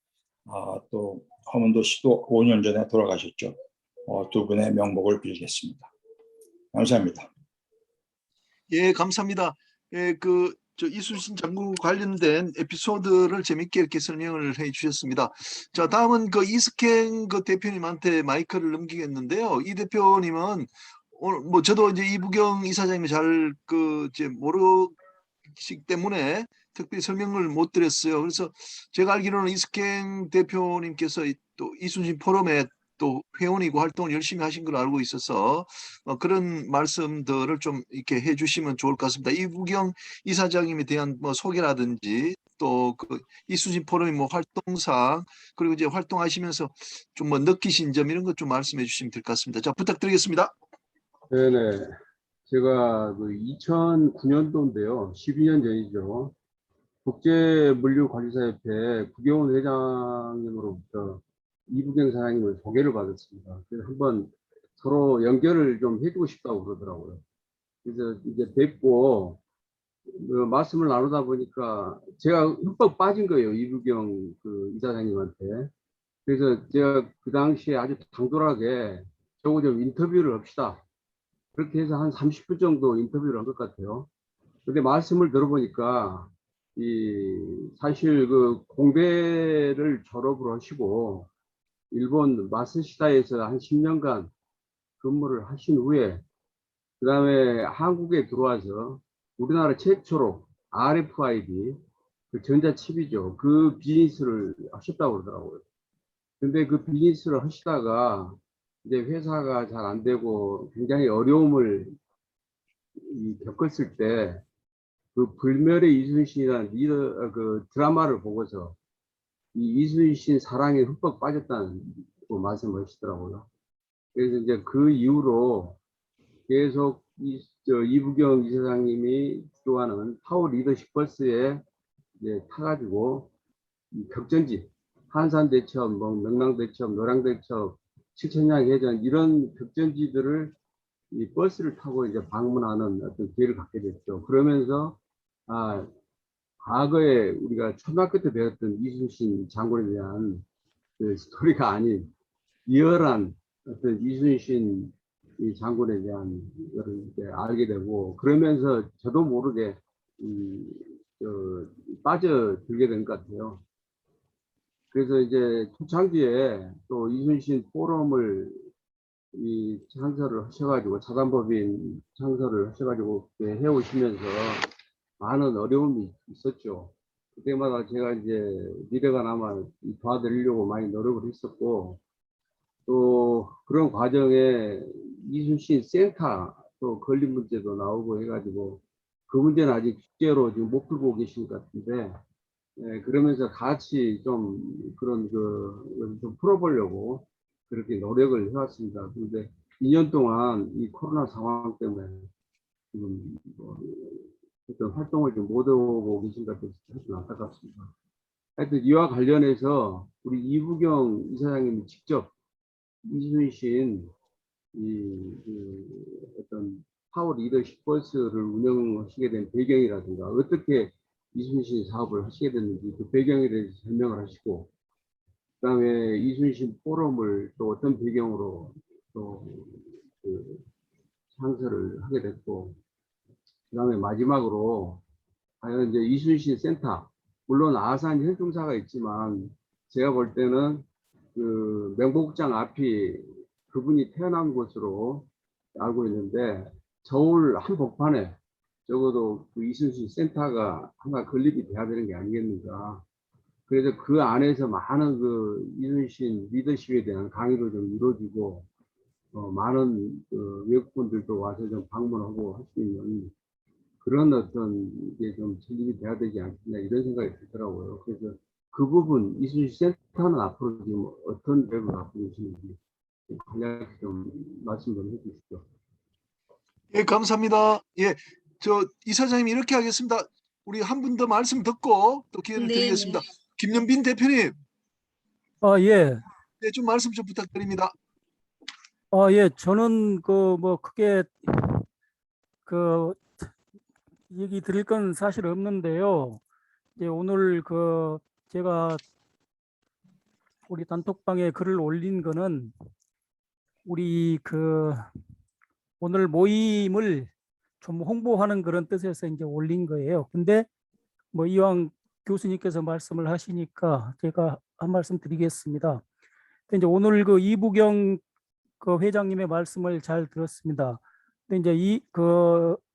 또 허문도 씨도 5년 전에 돌아가셨죠. 두 분의 명복을 빌겠습니다. 감사합니다. 예, 감사합니다. 예, 저 이순신 장군 관련된 에피소드를 재밌게 이렇게 설명을 해 주셨습니다. 자, 다음은 그 이스켄 그 대표님한테 마이크를 넘기겠는데요. 이 대표님은 오늘 뭐 저도 이제 이부경 이사장님이 잘 이제 모르시기 때문에 특별히 설명을 못 드렸어요. 그래서 제가 알기로는 이스켄 대표님께서 또 이순신 포럼에 또 회원이고 활동을 열심히 하신 걸로 알고 있어서 그런 말씀들을 좀 이렇게 해주시면 좋을 것 같습니다. 이부경 이사장님에 대한 뭐 소개라든지 또 그 이순신 포럼의 뭐 활동상 그리고 이제 활동하시면서 좀 뭐 느끼신 점 이런 것 좀 말씀해 주시면 될 것 같습니다. 자, 부탁드리겠습니다. 네네. 제가 그 2009년도인데요. 12년 전이죠. 국제물류관리사협회 국영원 회장님으로부터 이부경 사장님을 소개를 받았습니다. 그래서 한번 서로 연결을 좀 해주고 싶다고 그러더라고요. 그래서 이제 뵙고 말씀을 나누다 보니까 제가 흠뻑 빠진 거예요. 이부경 그 이사장님한테. 그래서 제가 그 당시에 아주 당돌하게 저거 좀 인터뷰를 합시다. 그렇게 해서 한 30분 정도 인터뷰를 한 것 같아요. 근데 말씀을 들어보니까 사실 그 공대를 졸업을 하시고 일본 마쓰시다에서 한 10년간 근무를 하신 후에 그 다음에 한국에 들어와서 우리나라 최초로 RFID 그 전자칩이죠. 그 비즈니스를 하셨다고 그러더라고요. 근데 그 비즈니스를 하시다가 이제 회사가 잘 안 되고 굉장히 어려움을 겪었을 때 그 불멸의 이순신이라는 그 드라마를 보고서 이 이순신 사랑에 흠뻑 빠졌다는 또 말씀하시더라고요. 그래서 이제 그 이후로 계속 이부경 이사장님이 주도하는 파워 리더십 버스에 이제 타가지고 이 격전지, 한산대첩, 뭐 명랑대첩, 노량대첩, 칠천량 해전 이런 격전지들을 이 버스를 타고 이제 방문하는 어떤 기회를 갖게 됐죠. 그러면서 과거에 우리가 초등학교 때 배웠던 이순신 장군에 대한 그 스토리가 아닌 리얼한 어떤 이순신 이 장군에 대한 것을 이제 알게 되고, 그러면서 저도 모르게 빠져들게 된 것 같아요. 그래서 이제 초창기에 또 이순신 포럼을 창설을 하셔가지고, 사단법인 창설을 하셔가지고 해오시면서 많은 어려움이 있었죠. 그때마다 제가 이제 미래가 남아 도와드리려고 많이 노력을 했었고, 또 그런 과정에 이순신 센터 또 건립 문제도 나오고 해가지고, 그 문제는 아직 숙제로 지금 못 풀고 계신 것 같은데, 그러면서 같이 좀 그런 좀 풀어보려고 그렇게 노력을 해왔습니다. 그런데 2년 동안 이 코로나 상황 때문에 지금 어떤 활동을 좀 못 하고 계신 것 같아서 좀 안타깝습니다. 하여튼 이와 관련해서 우리 이부경 이사장님이 직접 이순신 어떤 파워 리더십 버스를 운영하시게 된 배경이라든가, 어떻게 이순신 사업을 하시게 됐는지 그 배경에 대해서 설명을 하시고, 그다음에 이순신 포럼을 또 어떤 배경으로 또 창설을 하게 됐고, 그다음에 마지막으로 과연 이제 이순신 센터, 물론 아산 혈중사가 있지만 제가 볼 때는 그 명복장 앞이 그분이 태어난 곳으로 알고 있는데, 서울 한복판에 적어도 그 이순신 센터가 하나 건립이 돼야 되는 게 아니겠는가. 그래서 그 안에서 많은 그 이순신 리더십에 대한 강의도 좀 이루어지고, 많은 외국분들도 와서 좀 방문하고 할 수 있는 그런 어떤 게 좀 설립이 돼야 되지 않겠나, 이런 생각이 들더라고요. 그래서 그 부분 이순신 센터는 앞으로 지금 어떤 계획을 갖고 계시는지 간략히 좀 말씀 좀 해주시죠. 예, 감사합니다. 예, 저 이사장님 이렇게 하겠습니다. 우리 한 분 더 말씀 듣고 또 기회를 네, 드리겠습니다. 김연빈 대표님, 예. 네, 좀 말씀 좀 부탁드립니다. 예. 저는 뭐 크게 얘기 드릴 건 사실 없는데요. 이제 오늘 제가 우리 단톡방에 글을 올린 거는 우리 오늘 모임을 좀 홍보하는 그런 뜻에서 이제 올린 거예요. 근데 뭐 이왕 교수님께서 말씀을 하시니까 제가 한 말씀 드리겠습니다. 근데 이제 오늘 이부경 회장님의 말씀을 잘 들었습니다. 근데 이제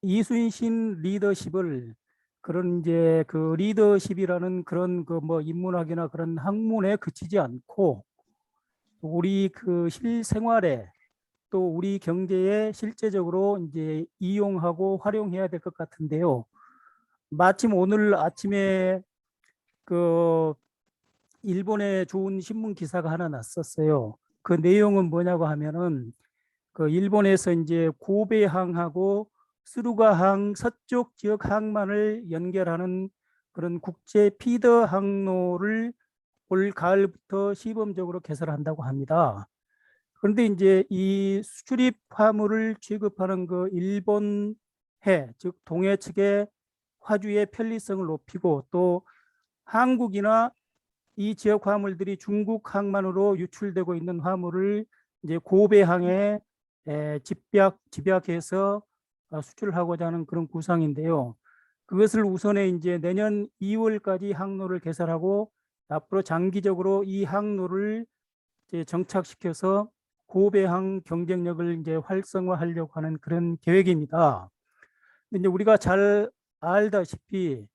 이순신 리더십을 그런 이제 리더십이라는 그런 뭐 인문학이나 그런 학문에 그치지 않고 우리 실생활에 또 우리 경제에 실제적으로 이제 이용하고 활용해야 될 것 같은데요. 마침 오늘 아침에 일본에 좋은 신문 기사가 하나 났었어요. 그 내용은 뭐냐고 하면은 일본에서 이제 고베항하고 스루가항 서쪽 지역 항만을 연결하는 그런 국제 피더 항로를 올 가을부터 시범적으로 개설한다고 합니다. 그런데 이제 이 수출입 화물을 취급하는 일본 즉 동해 측의 화주의 편리성을 높이고, 또 한국이나 이 지역 화물들이 중국 항만으로 유출되고 있는 화물을 이제 고베항에 집약해서 수출하고자 하는 그런 구상인데요. 그것을 우선에 이제 내년 2월까지 항로를 개설하고 앞으로 장기적으로 이 항로를 이제 정착시켜서 고베항 경쟁력을 이제 활성화하려고 하는 그런 계획입니다. 근데 이제 우리가 잘 알다시피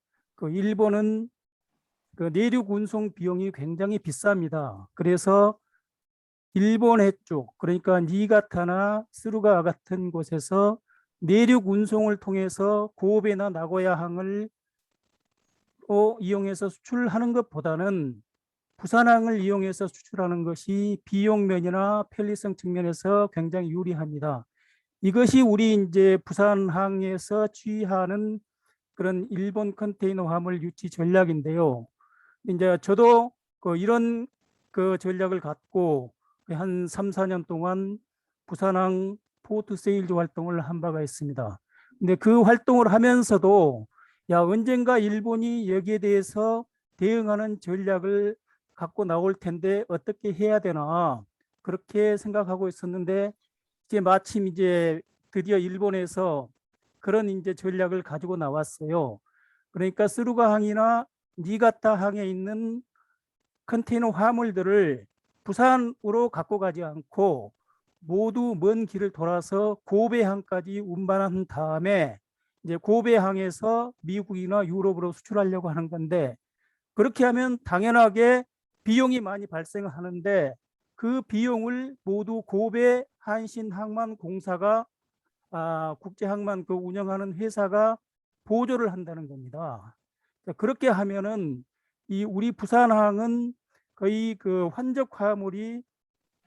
일본은 내륙 운송 비용이 굉장히 비쌉니다. 그래서 일본 해쪽, 그러니까 니가타나 스루가 같은 곳에서 내륙 운송을 통해서 고베나 나고야항을 이용해서 수출하는 것보다는 부산항을 이용해서 수출하는 것이 비용면이나 편리성 측면에서 굉장히 유리합니다. 이것이 우리 이제 부산항에서 취하는 그런 일본 컨테이너 화물 유치 전략인데요. 이제 저도 이런 전략을 갖고 한 3, 4년 동안 부산항 포트 세일즈 활동을 한 바가 있습니다. 근데 그 활동을 하면서도 언젠가 일본이 여기에 대해서 대응하는 전략을 갖고 나올 텐데 어떻게 해야 되나 그렇게 생각하고 있었는데 이제 마침 이제 드디어 일본에서 그런 이제 전략을 가지고 나왔어요. 그러니까 스루가항이나 니가타항에 있는 컨테이너 화물들을 부산으로 갖고 가지 않고 모두 먼 길을 돌아서 고베항까지 운반한 다음에 이제 고베항에서 미국이나 유럽으로 수출하려고 하는 건데, 그렇게 하면 당연하게 비용이 많이 발생하는데 그 비용을 모두 고베 한신항만공사가 국제항만 운영하는 회사가 보조를 한다는 겁니다. 그렇게 하면은 이 우리 부산항은 거의 환적 화물이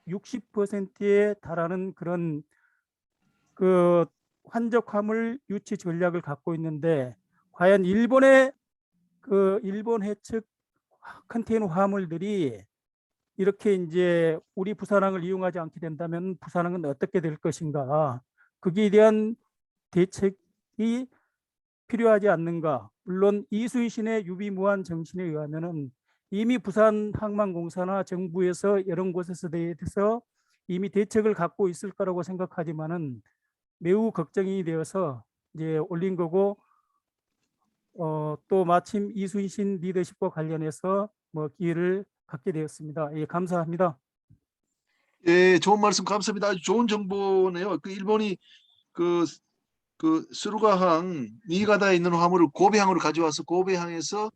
60%에 달하는 그런 환적 화물 유치 전략을 갖고 있는데, 과연 일본의 일본 해측 컨테이너 화물들이 이렇게 이제 우리 부산항을 이용하지 않게 된다면 부산항은 어떻게 될 것인가, 거기에 대한 대책이 필요하지 않는가. 물론 이순신의 유비무한 정신에 의하면은 이미 부산항만공사나 정부에서 이런 곳에서 대해서 이미 대책을 갖고 있을 거라고 생각하지만은 매우 걱정이 되어서 이제 올린 거고, 또 마침 이순신 리더십과 관련해서 기회를 갖게 되었습니다. 예, 감사합니다. 예, 좋은 말씀 감사합니다. 아주 좋은 정보네요. 일본이 스루가항 니가다에 있는 화물을 고베항으로 가져와서 고베항에서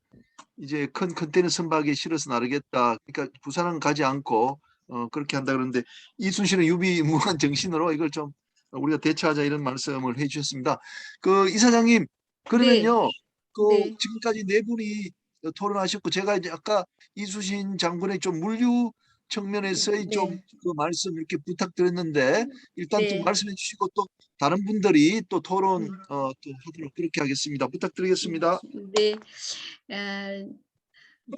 이제 큰 컨테이너 선박에 실어서 나르겠다. 그러니까 부산은 가지 않고 그렇게 한다 그러는데, 이순신의 유비무한 정신으로 이걸 좀 우리가 대처하자 이런 말씀을 해주셨습니다. 이사장님, 그러면요, 네. 지금까지 네 분이 토론하셨고, 제가 이제 아까 이순신 장군의 좀 물류 측면에서의 네. 좀 말씀 이렇게 부탁드렸는데, 일단 또 네. 말씀해 주시고 또 다른 분들이 또 토론 또 하도록 그렇게 하겠습니다. 부탁드리겠습니다. 네.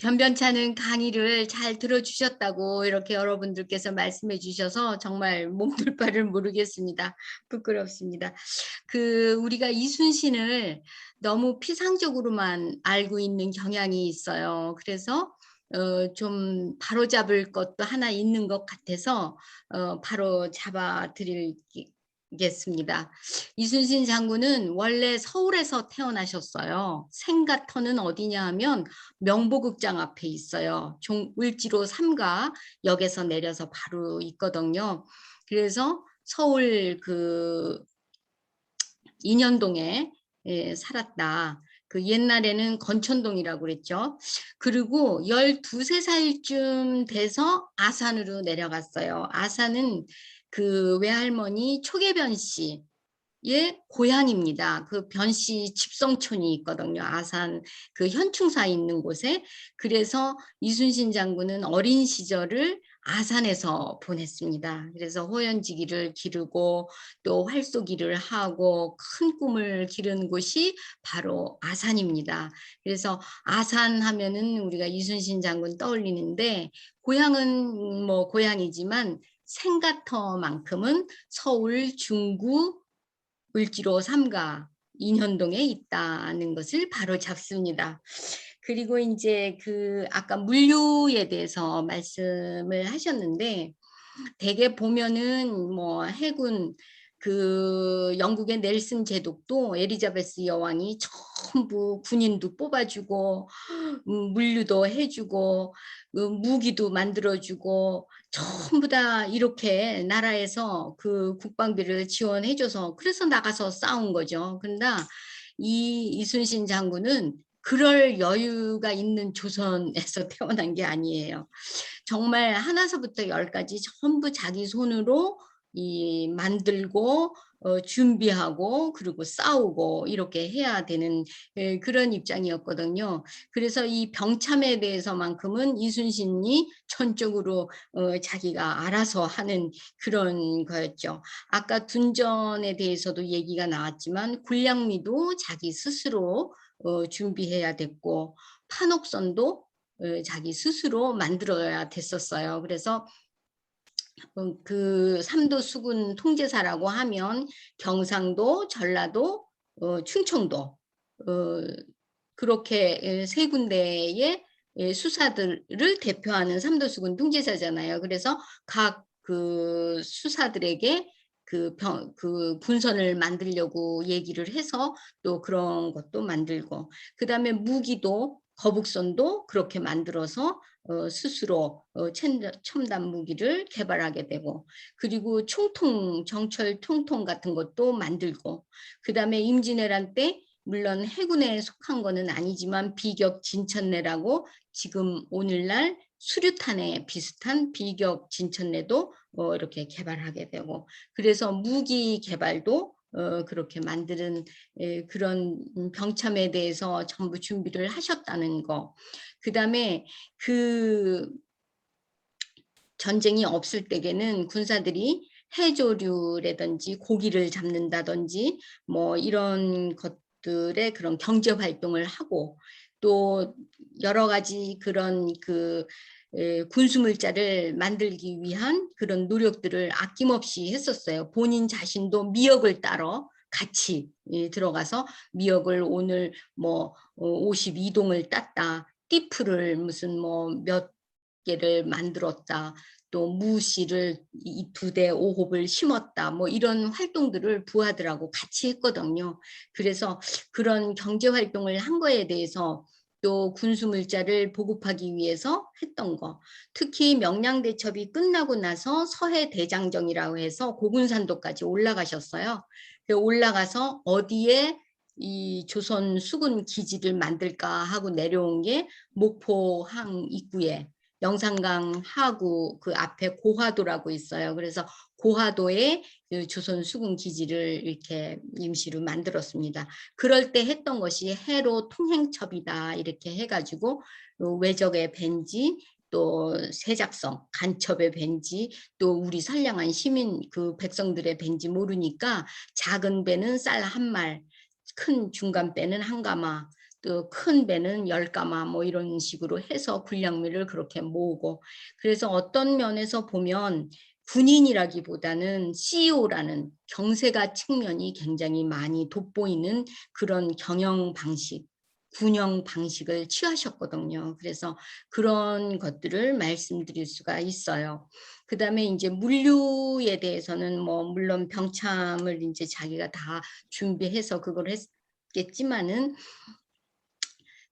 변변찮은 강의를 잘 들어주셨다고 이렇게 여러분들께서 말씀해 주셔서 정말 몸둘 바를 모르겠습니다. 부끄럽습니다. 우리가 이순신을 너무 피상적으로만 알고 있는 경향이 있어요. 그래서 좀 바로잡을 것도 하나 있는 것 같아서 바로 잡아 드리겠습니다. 이순신 장군은 원래 서울에서 태어나셨어요. 생가터는 어디냐 하면 명보극장 앞에 있어요. 을지로 3가 역에서 내려서 바로 있거든요. 그래서 서울 인현동에 살았다. 옛날에는 건천동이라고 그랬죠. 그리고 12~13살쯤 돼서 아산으로 내려갔어요. 아산은 외할머니 초계변 씨의 고향입니다. 변씨 집성촌이 있거든요. 아산 현충사 있는 곳에. 그래서 이순신 장군은 어린 시절을 아산에서 보냈습니다. 그래서 호연지기를 기르고 또 활쏘기를 하고 큰 꿈을 기른 곳이 바로 아산입니다. 그래서 아산 하면은 우리가 이순신 장군 떠올리는데, 고향은 고향이지만 생가터만큼은 서울 중구 을지로 3가 인현동에 있다는 것을 바로 잡습니다. 그리고 이제 아까 물류에 대해서 말씀을 하셨는데, 대개 보면은 해군 영국의 넬슨 제독도 에리자베스 여왕이 전부 군인도 뽑아주고 물류도 해주고 무기도 만들어주고 전부 다 이렇게 나라에서 국방비를 지원해줘서 그래서 나가서 싸운 거죠. 그런데 이순신 장군은 그럴 여유가 있는 조선에서 태어난 게 아니에요. 정말 하나서부터 10까지 전부 자기 손으로 이 만들고 준비하고 그리고 싸우고 이렇게 해야 되는 그런 입장이었거든요. 그래서 이 병참에 대해서만큼은 이순신이 전적으로 자기가 알아서 하는 그런 거였죠. 아까 둔전에 대해서도 얘기가 나왔지만 군량미도 자기 스스로 준비해야 됐고 판옥선도 자기 스스로 만들어야 됐었어요. 그래서 그 삼도 수군 통제사라고 하면 경상도, 전라도, 충청도 그렇게 세 군데의 수사들을 대표하는 삼도 수군 통제사잖아요. 그래서 각 그 수사들에게 그 군선을 만들려고 얘기를 해서 또 그런 것도 만들고, 그 다음에 무기도 거북선도 그렇게 만들어서 스스로 첨단 무기를 개발하게 되고, 그리고 총통, 정철 총통 같은 것도 만들고, 그 다음에 임진왜란 때 물론 해군에 속한 거는 아니지만 비격 진천내라고 지금 오늘날 수류탄에 비슷한 비격 진천내도 이렇게 개발하게 되고, 그래서 무기 개발도 그렇게 만드는 그런 병참에 대해서 전부 준비를 하셨다는 거. 그다음에 그 전쟁이 없을 때에는 군사들이 해조류라든지 고기를 잡는다든지 뭐 이런 것들의 그런 경제 활동을 하고, 또 여러 가지 그런 그 군수물자를 만들기 위한 그런 노력들을 아낌없이 했었어요. 본인 자신도 미역을 따러 같이 들어가서 미역을 오늘 뭐 52동을 땄다, 띠프를 무슨 뭐 몇 개를 만들었다, 또 무씨를 2대 5홉을 심었다, 뭐 이런 활동들을 부하들하고 같이 했거든요. 그래서 그런 경제 활동을 한 거에 대해서 또 군수물자를 보급하기 위해서 했던 거, 특히 명량대첩이 끝나고 나서 서해대장정이라고 해서 고군산도까지 올라가셨어요. 올라가서 어디에 이 조선 수군 기지를 만들까 하고 내려온 게 목포항 입구에 영산강 하구 그 앞에 고화도라고 있어요. 그래서 고화도에 그 조선 수군 기지를 이렇게 임시로 만들었습니다. 그럴 때 했던 것이 해로 통행첩이다 이렇게 해가지고 외적의 벤지, 또 세작성, 간첩의 벤지, 또 우리 선량한 시민 그 백성들의 벤지 모르니까 작은 배는 쌀 한 말, 큰 중간 배는 한 가마, 또 큰 배는 10가마 뭐 이런 식으로 해서 군량미를 그렇게 모으고, 그래서 어떤 면에서 보면 군인이라기보다는 CEO라는 경세가 측면이 굉장히 많이 돋보이는 그런 경영 방식, 군영 방식을 취하셨거든요. 그래서 그런 것들을 말씀드릴 수가 있어요. 그 다음에 이제 물류에 대해서는 뭐 물론 병참을 이제 자기가 다 준비해서 그걸 했겠지만은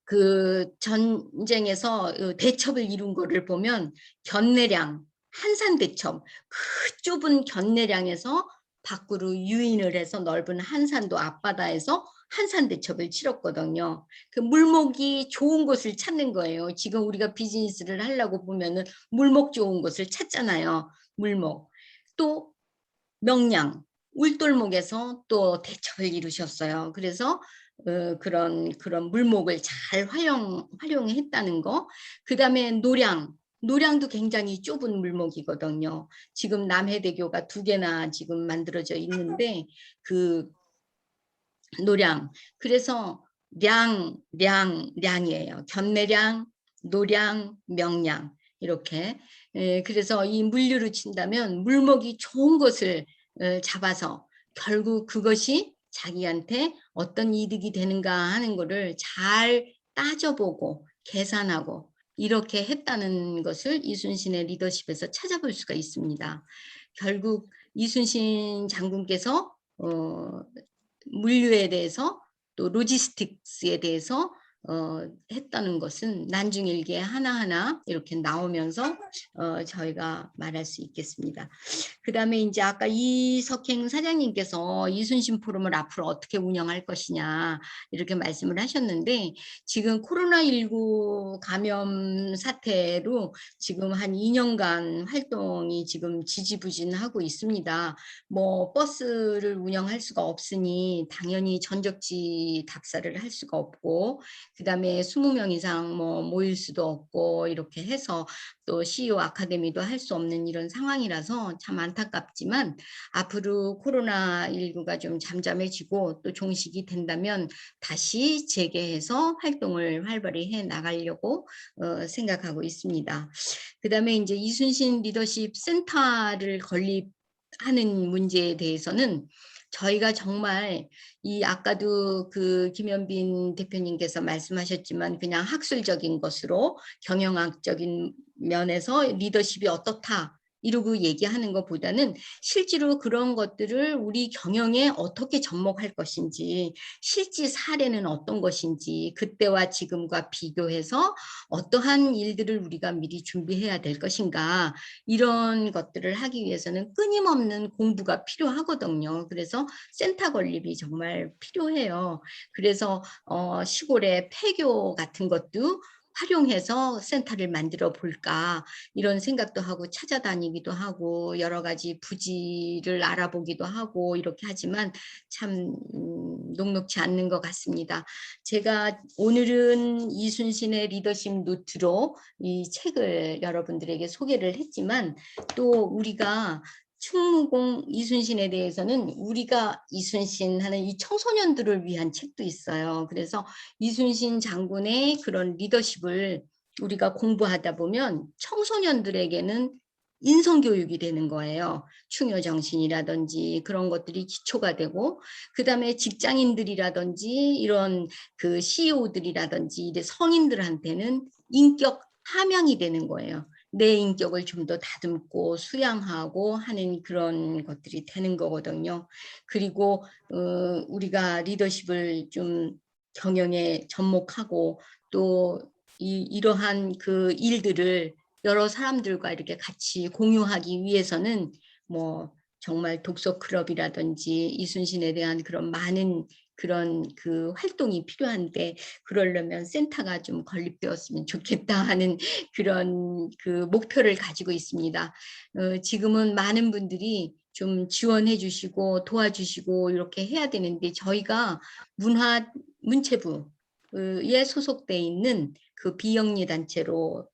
그 전쟁에서 대첩을 이룬 거를 보면 견내량, 한산대첩, 그 좁은 견내량에서 밖으로 유인을 해서 넓은 한산도 앞바다에서 한산대첩을 치렀거든요. 그 물목이 좋은 곳을 찾는 거예요. 지금 우리가 비즈니스를 하려고 보면은 물목 좋은 곳을 찾잖아요. 물목. 또 명량, 울돌목에서 또 대첩을 이루셨어요. 그래서 그런 물목을 잘 활용했다는 거. 그 다음에 노량도 굉장히 좁은 물목이거든요. 지금 남해대교가 2개나 지금 만들어져 있는데 그 노량, 그래서 량이에요. 견내량, 노량, 명량 이렇게. 그래서 이 물류로 친다면 물목이 좋은 것을 잡아서 결국 그것이 자기한테 어떤 이득이 되는가 하는 거를 잘 따져보고 계산하고 이렇게 했다는 것을 이순신의 리더십에서 찾아볼 수가 있습니다. 결국 이순신 장군께서 물류에 대해서 또 로지스틱스에 대해서 했다는 것은 난중일기에 하나하나 이렇게 나오면서 저희가 말할 수 있겠습니다. 그다음에 이제 아까 이석행 사장님께서 이순신 포럼을 앞으로 어떻게 운영할 것이냐 이렇게 말씀을 하셨는데, 지금 코로나19 감염 사태로 지금 한 2년간 활동이 지금 지지부진하고 있습니다. 뭐 버스를 운영할 수가 없으니 당연히 전적지 답사를 할 수가 없고, 그다음에 20명 이상 뭐 모일 수도 없고, 이렇게 해서 또 CEO 아카데미도 할 수 없는 이런 상황이라서 참 안타깝지만, 앞으로 코로나19가 좀 잠잠해지고 또 종식이 된다면 다시 재개해서 활동을 활발히 해 나가려고 생각하고 있습니다. 그다음에 이제 이순신 리더십 센터를 건립하는 문제에 대해서는 저희가 정말 이 아까도 그 김현빈 대표님께서 말씀하셨지만 그냥 학술적인 것으로 경영학적인 면에서 리더십이 어떻다 이러고 얘기하는 것보다는 실제로 그런 것들을 우리 경영에 어떻게 접목할 것인지, 실제 사례는 어떤 것인지, 그때와 지금과 비교해서 어떠한 일들을 우리가 미리 준비해야 될 것인가, 이런 것들을 하기 위해서는 끊임없는 공부가 필요하거든요. 그래서 센터 건립이 정말 필요해요. 그래서 시골의 폐교 같은 것도 활용해서 센터를 만들어 볼까 이런 생각도 하고, 찾아다니기도 하고 여러 가지 부지를 알아보기도 하고 이렇게 하지만 참 녹록지 않는 것 같습니다. 제가 오늘은 이순신의 리더십 노트로 이 책을 여러분들에게 소개를 했지만, 또 우리가 충무공 이순신에 대해서는 우리가 이순신 하는 이 청소년들을 위한 책도 있어요. 그래서 이순신 장군의 그런 리더십을 우리가 공부하다 보면 청소년들에게는 인성교육이 되는 거예요. 충효정신이라든지 그런 것들이 기초가 되고, 그 다음에 직장인들이라든지 이런 그 CEO들이라든지 성인들한테는 인격 함양이 되는 거예요. 내 인격을 좀 더 다듬고 수양하고 하는 그런 것들이 되는 거거든요. 그리고 우리가 리더십을 좀 경영에 접목하고 또 이러한 그 일들을 여러 사람들과 이렇게 같이 공유하기 위해서는 뭐 정말 독서 클럽이라든지 이순신에 대한 그런 많은 그런 그 활동이 필요한데, 그러려면 센터가 좀 건립되었으면 좋겠다 하는 그런 그 목표를 가지고 있습니다. 지금은 많은 분들이 좀 지원해 주시고 도와주시고 이렇게 해야 되는데, 저희가 문체부에 소속돼 있는 그 비영리 단체로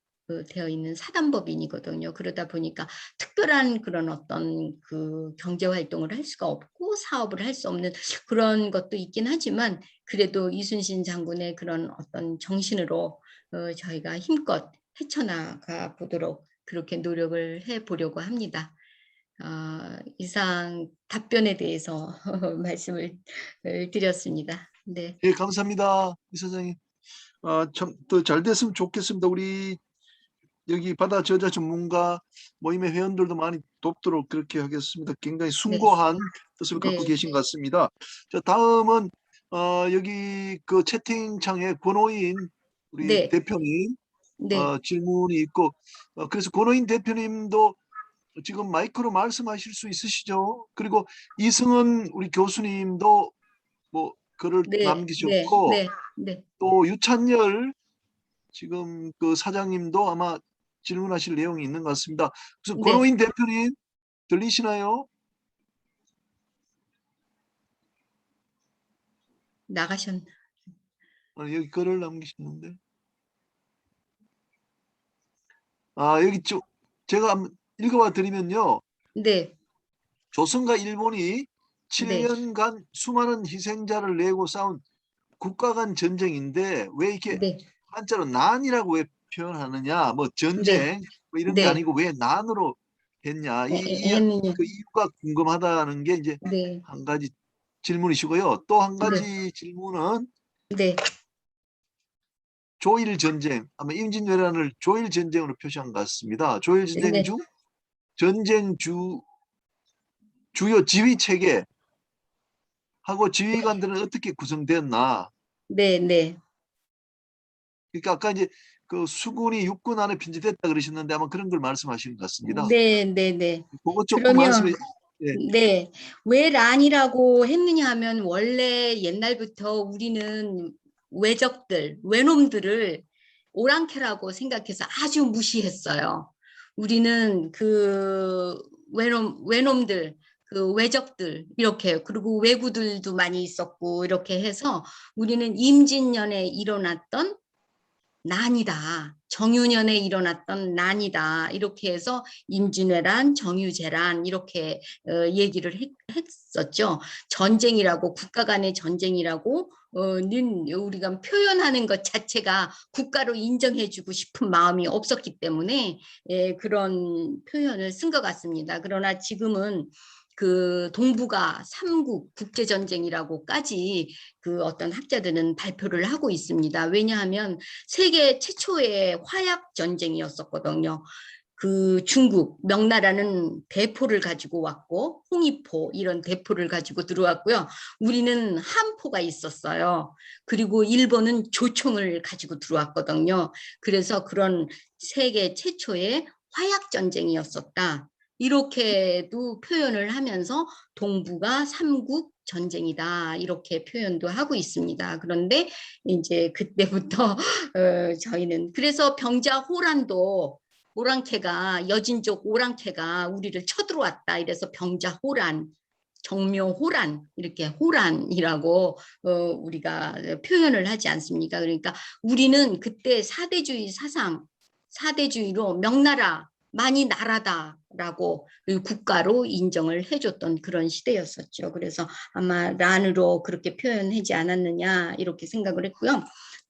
되어 있는 사단법인이거든요. 그러다 보니까 특별한 그런 어떤 그 경제 활동을 할 수가 없고 사업을 할 수 없는 그런 것도 있긴 하지만, 그래도 이순신 장군의 그런 어떤 정신으로 저희가 힘껏 헤쳐나가 보도록 그렇게 노력을 해 보려고 합니다. 이상 답변에 대해서 말씀을 드렸습니다. 네. 예, 감사합니다. 이사장님. 참 더 잘 됐으면 좋겠습니다. 우리 여기 바다 저자 전문가 모임의 회원들도 많이 돕도록 그렇게 하겠습니다. 굉장히 숭고한 뜻을 갖고 네. 계신 것 같습니다. 자, 다음은 여기 그 채팅창에 권호인 우리 네. 대표님 네. 질문이 있고, 그래서 권호인 대표님도 지금 마이크로 말씀하실 수 있으시죠? 그리고 이승은 우리 교수님도 뭐 글을 네. 네. 남기셨고, 네. 네. 또 유찬열 지금 그 사장님도 아마 질문하실 내용이 있는 것 같습니다. 그래서 네. 권호인 대표님 들리시나요? 나가셨나? 여기 글을 남기셨는데. 여기 제가 한번 읽어봐 드리면요. 네. 조선과 일본이 네. 7년간 수많은 희생자를 내고 싸운 국가 간 전쟁인데 왜 이렇게 네. 한자로 난이라고 왜 표현하느냐, 뭐 전쟁 뭐 이런 게 네. 아니고 왜 난으로 했냐, 했느냐. 그 이유가 궁금하다는 게 이제 네. 한 가지 질문이시고요. 또 한 네. 가지 질문은 네. 조일 전쟁, 아마 임진왜란을 조일 전쟁으로 표시한 것 같습니다. 조일 전쟁 네. 중 전쟁 주요 지휘 체계하고 지휘관들은 어떻게 구성되었나, 네. 네. 그러니까 아까 이제 그 수군이 육군 안에 빈집했다 그러셨는데 아마 그런 걸 말씀하시는 것 같습니다. 네, 네, 네. 그것 조금 그러면 말씀해. 예. 네, 왜 란이라고 했느냐 하면 원래 옛날부터 우리는 외적들, 외놈들을 오랑캐라고 생각해서 아주 무시했어요. 우리는 그 외놈들, 그 외적들 이렇게 그리고 왜구들도 많이 있었고 이렇게 해서 우리는 임진년에 일어났던 난이다. 정유년에 일어났던 난이다. 이렇게 해서 임진왜란, 정유재란 이렇게 얘기를 했었죠. 전쟁이라고 국가 간의 전쟁이라고 는 우리가 표현하는 것 자체가 국가로 인정해주고 싶은 마음이 없었기 때문에 그런 표현을 쓴 것 같습니다. 그러나 지금은 그 동북아 3국 국제전쟁이라고까지 그 어떤 학자들은 발표를 하고 있습니다. 왜냐하면 세계 최초의 화약 전쟁이었었거든요. 그 중국 명나라는 대포를 가지고 왔고 홍위포 이런 대포를 가지고 들어왔고요. 우리는 함포가 있었어요. 그리고 일본은 조총을 가지고 들어왔거든요. 그래서 그런 세계 최초의 화약 전쟁이었었다. 이렇게도 표현을 하면서 동북아 3국 전쟁이다 이렇게 표현도 하고 있습니다. 그런데 이제 그때부터 저희는 그래서 병자 호란도 오랑캐가 여진족 오랑캐가 우리를 쳐들어왔다 이래서 병자 호란 정묘 호란 이렇게 호란이라고 우리가 표현을 하지 않습니까? 그러니까 우리는 그때 사대주의 사상 사대주의로 명나라 많이 나라다라고 국가로 인정을 해줬던 그런 시대였었죠. 그래서 아마 란으로 그렇게 표현하지 않았느냐 이렇게 생각을 했고요.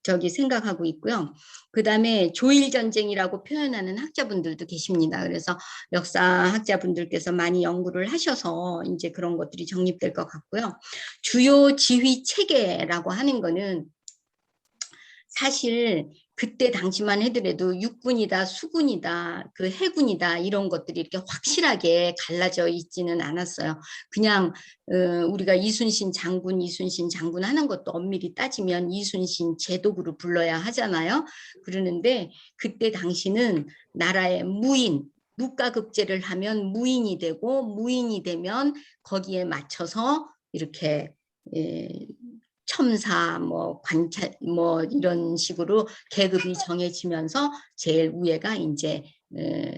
저기 생각하고 있고요. 그 다음에 조일전쟁이라고 표현하는 학자분들도 계십니다. 그래서 역사학자분들께서 많이 연구를 하셔서 이제 그런 것들이 정립될 것 같고요. 주요 지휘 체계라고 하는 거는 사실 그때 당시만 하더라도 육군이다, 수군이다, 그 해군이다 이런 것들이 이렇게 확실하게 갈라져 있지는 않았어요. 그냥 우리가 이순신 장군 하는 것도 엄밀히 따지면 이순신 제독으로 불러야 하잖아요. 그러는데 그때 당시는 나라의 무인, 무가급제를 하면 무인이 되고 무인이 되면 거기에 맞춰서 이렇게 첨사, 뭐 관찰, 뭐 이런 식으로 계급이 정해지면서 제일 위에가 이제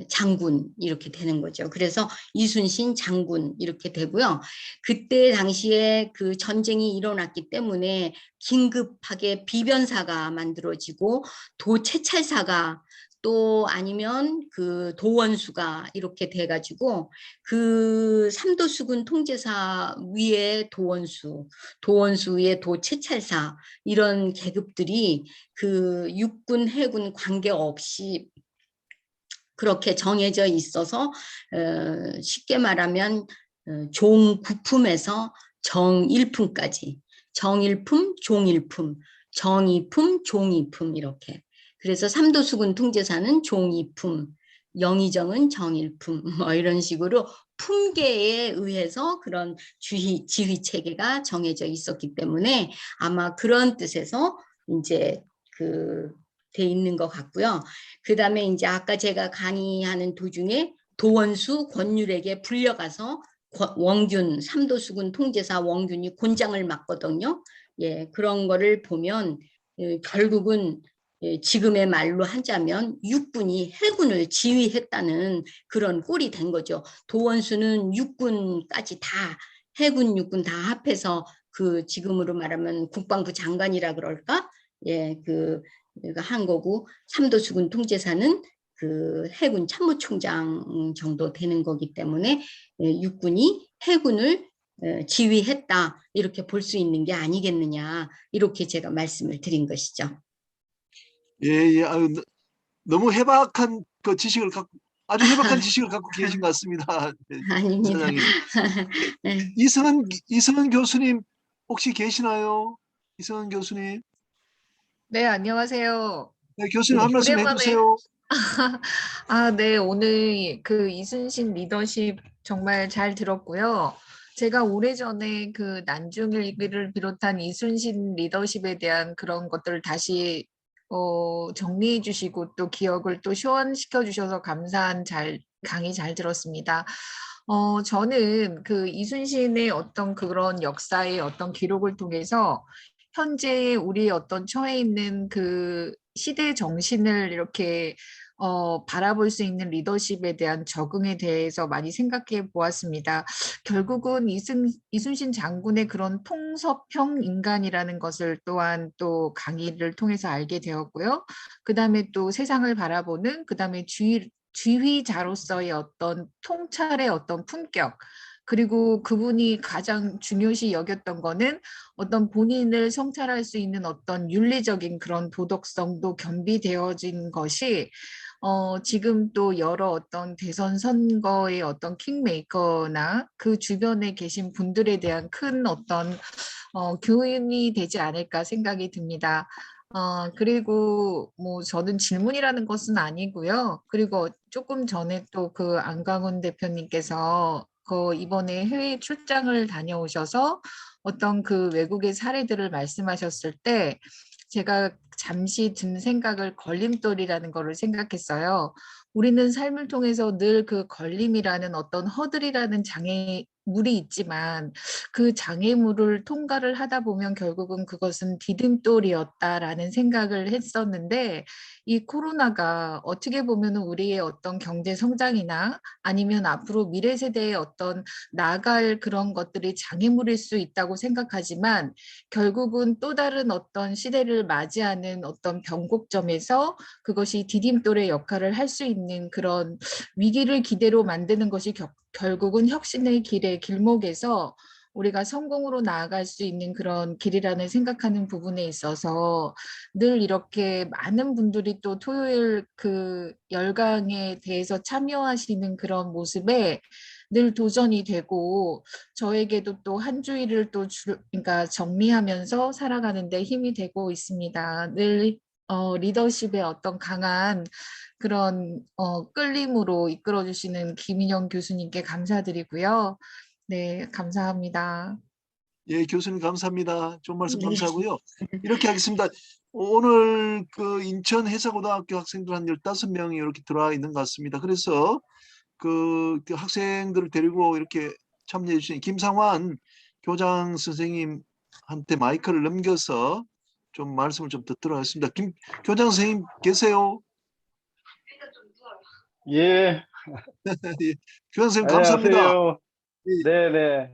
장군 이렇게 되는 거죠. 그래서 이순신 장군 이렇게 되고요. 그때 당시에 그 전쟁이 일어났기 때문에 긴급하게 비변사가 만들어지고 도채찰사가 또 아니면 그 도원수가 이렇게 돼가지고 그 삼도수군 통제사 위에 도원수 위에 도채찰사 이런 계급들이 그 육군 해군 관계없이 그렇게 정해져 있어서 쉽게 말하면 종구품에서 정일품까지 정일품, 종일품, 정이품, 종이품 이렇게 그래서 삼도수군 통제사는 종이품, 영의정은 정일품 뭐 이런 식으로 품계에 의해서 그런 지휘 체계가 정해져 있었기 때문에 아마 그런 뜻에서 이제 그 돼 있는 것 같고요. 그 다음에 이제 아까 제가 강의하는 도중에 도원수 권율에게 불려가서 원균 삼도수군 통제사 원균이 곤장을 맞거든요. 예, 그런 거를 보면 결국은 지금의 말로 하자면 육군이 해군을 지휘했다는 그런 꼴이 된 거죠. 도원수는 육군까지 다 해군 육군 다 합해서 그 지금으로 말하면 국방부 장관이라 그럴까? 예, 한 거고 삼도수군 통제사는 그 해군 참모총장 정도 되는 거기 때문에 육군이 해군을 지휘했다 이렇게 볼 수 있는 게 아니겠느냐 이렇게 제가 말씀을 드린 것이죠. 예. 아유, 너무 해박한 그 지식을 갖고 아주 해박한 지식을 갖고 계신 것 같습니다. 아닙니다. 사장님. 네. 이승은 교수님 혹시 계시나요? 이승은 교수님. 네, 안녕하세요. 네, 교수님 한 말씀 오랜만에 해주세요. 네, 오늘 그 이순신 리더십 정말 잘 들었고요. 제가 오래전에 그 난중일기를 비롯한 이순신 리더십에 대한 그런 것들을 다시 정리해 주시고 또 기억을 또 소환시켜 주셔서 감사한 강의 잘 들었습니다. 저는 그 이순신의 어떤 그런 역사의 어떤 기록을 통해서 현재 우리 어떤 처해 있는 그 시대 정신을 이렇게 바라볼 수 있는 리더십에 대한 적응에 대해서 많이 생각해 보았습니다. 결국은 이순신 장군의 그런 통섭형 인간이라는 것을 또한 또 강의를 통해서 알게 되었고요. 그 다음에 또 세상을 바라보는, 그 다음에 지휘자로서의 어떤 통찰의 어떤 품격, 그리고 그분이 가장 중요시 여겼던 거는 어떤 본인을 성찰할 수 있는 어떤 윤리적인 그런 도덕성도 겸비되어진 것이 지금 또 여러 어떤 대선 선거의 어떤 킹메이커나 그 주변에 계신 분들에 대한 큰 어떤 교훈이 되지 않을까 생각이 듭니다. 그리고 뭐 저는 질문이라는 것은 아니고요. 그리고 조금 전에 또 그 안광훈 대표님께서 그 이번에 해외 출장을 다녀오셔서 어떤 그 외국의 사례들을 말씀하셨을 때 제가 잠시 든 생각을 걸림돌이라는 거를 생각했어요. 우리는 삶을 통해서 늘 그 걸림이라는 어떤 허들이라는 장애물이 있지만 그 장애물을 통과를 하다 보면 결국은 그것은 디딤돌이었다라는 생각을 했었는데 이 코로나가 어떻게 보면 우리의 어떤 경제 성장이나 아니면 앞으로 미래 세대의 어떤 나아갈 그런 것들이 장애물일 수 있다고 생각하지만 결국은 또 다른 어떤 시대를 맞이하는 어떤 변곡점에서 그것이 디딤돌의 역할을 할 수 있는 그런 위기를 기대로 만드는 것이 결국은 혁신의 길의 길목에서 우리가 성공으로 나아갈 수 있는 그런 길이라는 생각하는 부분에 있어서 늘 이렇게 많은 분들이 또 토요일 그 열강에 대해서 참여하시는 그런 모습에 늘 도전이 되고 저에게도 또 한 주일을 또 그러니까 정리하면서 살아가는데 힘이 되고 있습니다. 늘 리더십의 어떤 강한 그런 끌림으로 이끌어 주시는 김인영 교수님께 감사드리고요. 네, 감사합니다. 예, 교수님 감사합니다. 좋은 말씀 네. 감사하고요. 이렇게 하겠습니다. 오늘 그 인천 해사고등학교 학생들 한 15명이 이렇게 들어와 있는 것 같습니다. 그래서 그 학생들을 데리고 이렇게 참여해 주신 김상환 교장 선생님한테 마이크를 넘겨서 좀 말씀을 좀 듣도록 하겠습니다. 김 교장 선생님 계세요? 예, 예, 교장 선생님 감사합니다. 안녕하세요. 예. 네네.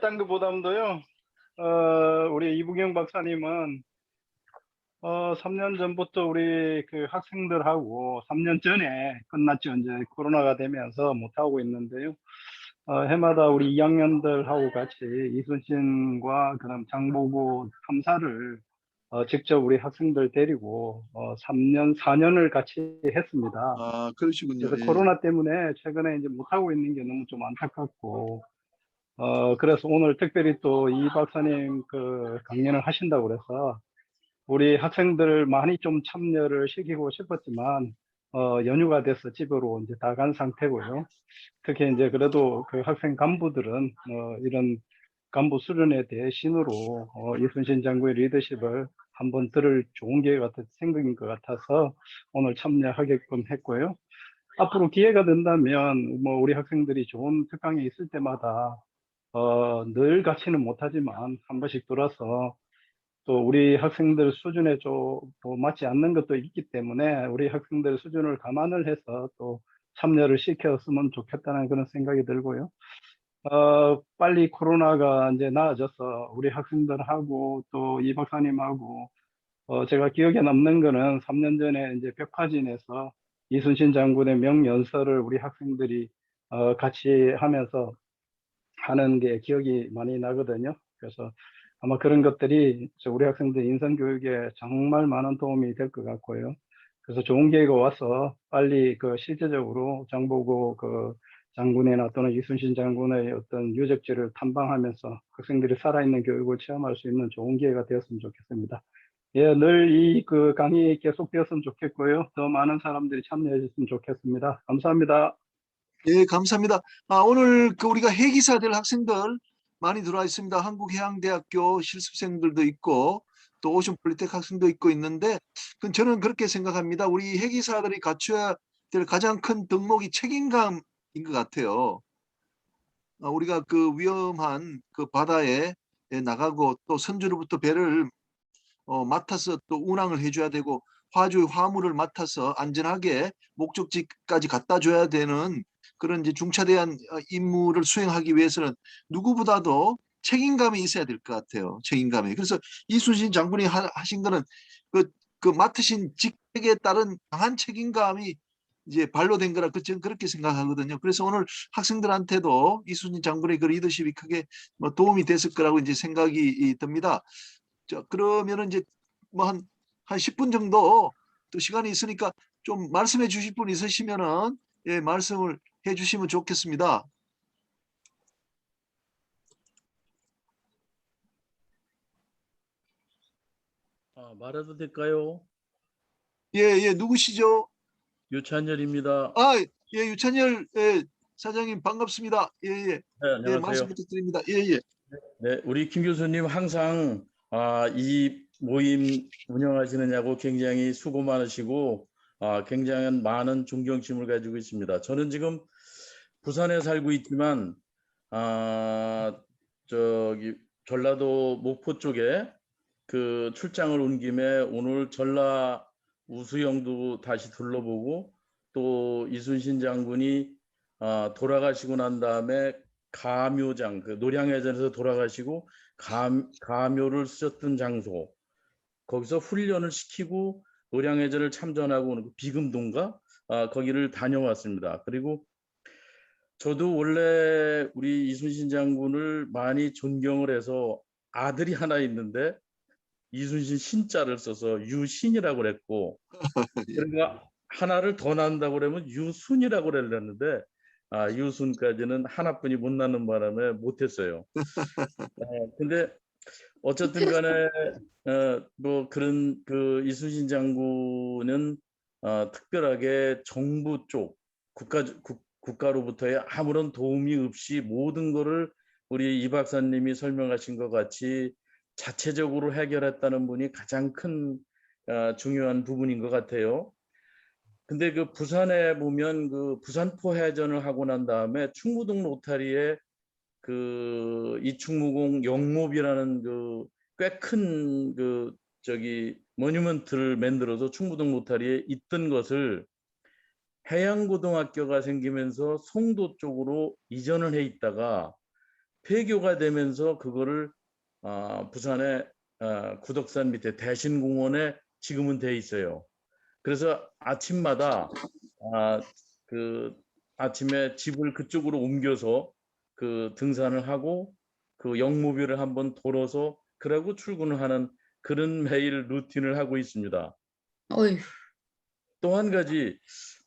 딴 것보다도요, 우리 이부경 박사님은 3년 전부터 우리 그 학생들하고 3년 전에 끝났죠. 이제 코로나가 되면서 못하고 있는데요. 해마다 우리 2학년들하고 같이 이순신과 그런 장보고 탐사를 직접 우리 학생들 데리고 4년을 같이 했습니다. 아, 그러시군요. 그래서 예. 코로나 때문에 최근에 이제 못하고 있는 게 너무 좀 안타깝고, 그래서 오늘 특별히 또 이 박사님 그 강연을 하신다고 그래서 우리 학생들을 많이 좀 참여를 시키고 싶었지만, 연휴가 돼서 집으로 이제 다 간 상태고요. 특히 이제 그래도 그 학생 간부들은, 이런 간부 수련에 대해 신으로, 이순신 장군의 리더십을 한번 들을 좋은 기회가 생긴 것 같아서 오늘 참여하게끔 했고요. 앞으로 기회가 된다면 뭐 우리 학생들이 좋은 특강에 있을 때마다 늘 같이는 못하지만 한 번씩 돌아서 또 우리 학생들 수준에 좀 맞지 않는 것도 있기 때문에 우리 학생들 수준을 감안을 해서 또 참여를 시켰으면 좋겠다는 그런 생각이 들고요. 빨리 코로나가 이제 나아져서 우리 학생들하고 또 이 박사님하고 제가 기억에 남는 거는 3년 전에 이제 벽화진에서 이순신 장군의 명연설을 우리 학생들이 같이 하면서 하는 게 기억이 많이 나거든요. 그래서 아마 그런 것들이 우리 학생들 인성 교육에 정말 많은 도움이 될 것 같고요. 그래서 좋은 기회가 와서 빨리 그 실제적으로 장보고 그 장군이나 또는 이순신 장군의 어떤 유적지를 탐방하면서 학생들이 살아있는 교육을 체험할 수 있는 좋은 기회가 되었으면 좋겠습니다. 예, 늘 이 그 강의 계속되었으면 좋겠고요. 더 많은 사람들이 참여해 주셨으면 좋겠습니다. 감사합니다. 예, 감사합니다. 오늘 그 우리가 해기사 될 학생들 많이 들어와 있습니다. 한국해양대학교 실습생들도 있고 또 오션 폴리텍 학생도 있고 있는데 저는 그렇게 생각합니다. 우리 해기사들이 갖춰야 될 가장 큰 덕목이 책임감인 것 같아요. 우리가 그 위험한 그 바다에 나가고 또 선주로부터 배를 맡아서 또 운항을 해줘야 되고 화주의 화물을 맡아서 안전하게 목적지까지 갖다 줘야 되는 그런 이제 중차대한 임무를 수행하기 위해서는 누구보다도 책임감이 있어야 될 것 같아요. 책임감이. 그래서 이순신 장군이 하신 거는 그 맡으신 직책에 따른 강한 책임감이 이제 발로된 거라 저는 그렇게 생각하거든요. 그래서 오늘 학생들한테도 이순신 장군의 그 리더십이 크게 뭐 도움이 됐을 거라고 이제 생각이 듭니다. 자, 그러면은 이제 뭐 한 10분 정도 또 시간이 있으니까 좀 말씀해 주실 분 있으시면은 예, 말씀을 해 주시면 좋겠습니다. 말해도 될까요? 예, 예, 누구시죠? 유찬열입니다. 예, 유찬열 사장님 반갑습니다. 예, 예. 네, 예, 말씀 안녕하세요. 부탁드립니다. 예, 예. 네, 우리 김 교수님 항상 이 모임 운영하시느냐고 굉장히 수고 많으시고 굉장히 많은 존경심을 가지고 있습니다. 저는 지금 부산에 살고 있지만 저기 전라도 목포 쪽에 그 출장을 온 김에 오늘 전라 우수영도 다시 둘러보고 또 이순신 장군이 돌아가시고 난 다음에 가묘장 그 노량해전에서 돌아가시고 가묘를 쓰셨던 장소 거기서 훈련을 시키고 노량해전을 참전하고 오는 그 비금동가 거기를 다녀왔습니다. 그리고 저도 원래 우리 이순신 장군을 많이 존경을 해서 아들이 하나 있는데 이순신 신자를 써서 유신이라고 그랬고 그러니까 하나를 더 낳는다고 그러면 유순이라고 그랬는데 유순까지는 하나뿐이 못 낳는 바람에 못했어요. 근데 어쨌든 간에 뭐 그런 그 이순신 장군은 특별하게 정부 쪽 국가로부터의 아무런 도움이 없이 모든 거를 우리 이 박사님이 설명하신 것 같이 자체적으로 해결했다는 분이 가장 큰 중요한 부분인 것 같아요. 근데 그 부산에 보면 그 부산포 해전을 하고 난 다음에 충무동 로타리에 그 이충무공 영목이라는 그 꽤 큰 그 저기 모뉴먼트를 만들어서 충무동 로타리에 있던 것을 해양고등학교가 생기면서 송도 쪽으로 이전을 해 있다가 폐교가 되면서 그거를 부산의 구덕산 밑에 대신공원에 지금은 돼 있어요. 그래서 아침마다 그 아침에 집을 그쪽으로 옮겨서 그 등산을 하고 그 영무비를 한번 돌아서 그러고 출근을 하는 그런 매일 루틴을 하고 있습니다. 어휴, 또 한 가지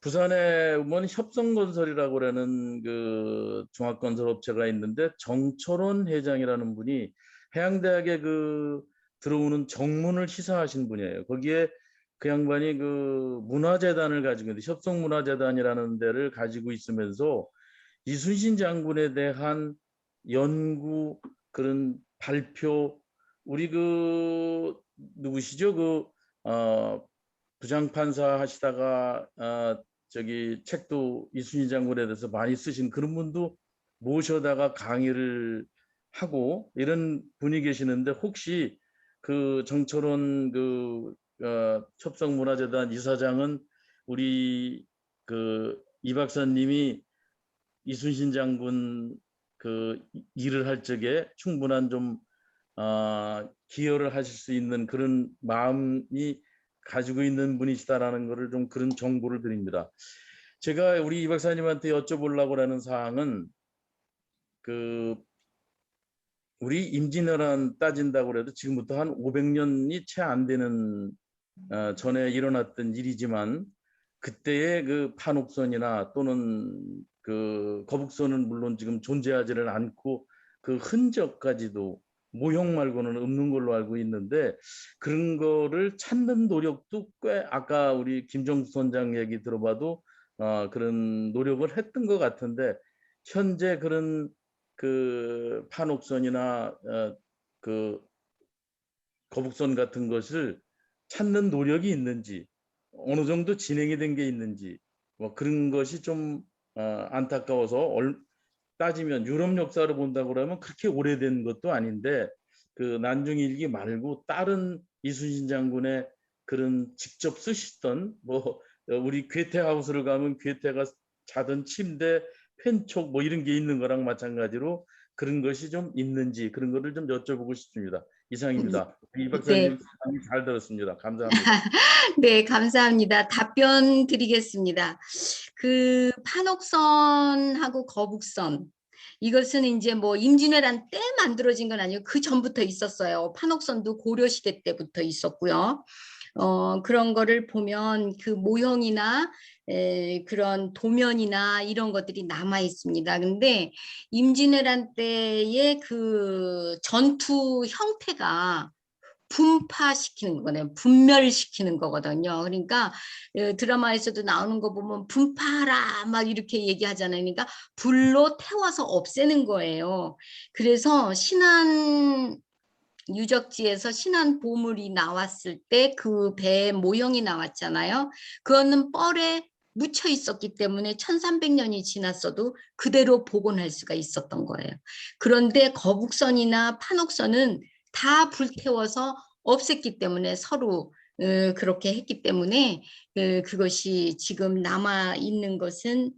부산에 보면 협성건설이라고 하는 그 종합건설 업체가 있는데 정철원 회장이라는 분이 해양대학에 그 들어오는 정문을 시사하신 분이에요. 거기에 그 양반이 그 문화재단을 가지고 있는데 협성문화재단이라는 데를 가지고 있으면서 이순신 장군에 대한 연구 그런 발표 우리 그 누구시죠? 그 부장판사 하시다가 저기 책도 이순신 장군에 대해서 많이 쓰신 그런 분도 모셔다가 강의를 하고 이런 분이 계시는데 혹시 그 정철원 그 첩성문화재단 이사장은 우리 그 이 박사님이 이순신 장군 그 일을 할 적에 충분한 좀 기여를 하실 수 있는 그런 마음이 가지고 있는 분이시다라는 것을 좀 그런 정보를 드립니다. 제가 우리 이 박사님한테 여쭤보려고 하는 사항은 그 우리 임진왜란 따진다고 해도 지금부터 한 500년이 채 안 되는 전에 일어났던 일이지만 그때의 그 판옥선이나 또는 그 거북선은 물론 지금 존재하지는 않고 그 흔적까지도 모형 말고는 없는 걸로 알고 있는데 그런 거를 찾는 노력도 꽤 아까 우리 김정수 선장 얘기 들어봐도 그런 노력을 했던 것 같은데 현재 그런 그 판옥선이나 그 거북선 같은 것을 찾는 노력이 있는지, 어느 정도 진행이 된 게 있는지, 뭐 그런 것이 좀 안타까워서 따지면 유럽 역사를 본다고 그러면 그렇게 오래된 것도 아닌데 그 난중일기 말고 다른 이순신 장군의 그런 직접 쓰시던 뭐 우리 괴테하우스를 가면 괴테가 자던 침대, 펜촉 뭐 이런 게 있는 거랑 마찬가지로 그런 것이 좀 있는지 그런 거를 좀 여쭤보고 싶습니다. 이상입니다. 이 박사님 잘 들었습니다. 감사합니다. 네, 감사합니다. 답변 드리겠습니다. 그 판옥선하고 거북선 이것은 이제 뭐 임진왜란 때 만들어진 건 아니고 그 전부터 있었어요. 판옥선도 고려시대 때부터 있었고요. 그런 거를 보면 그 모형이나 그런 도면이나 이런 것들이 남아 있습니다. 근데 임진왜란 때의 그 전투 형태가 분파시키는 거네요. 분멸시키는 거거든요. 그러니까 드라마에서도 나오는 거 보면 분파하라 막 이렇게 얘기하잖아요. 그러니까 불로 태워서 없애는 거예요. 그래서 신안 유적지에서 신안 보물이 나왔을 때 그 배 모형이 나왔잖아요. 그거는 뻘에 묻혀 있었기 때문에 1300년이 지났어도 그대로 복원할 수가 있었던 거예요. 그런데 거북선이나 판옥선은 다 불태워서 없앴기 때문에 서로 그렇게 했기 때문에 그것이 지금 남아 있는 것은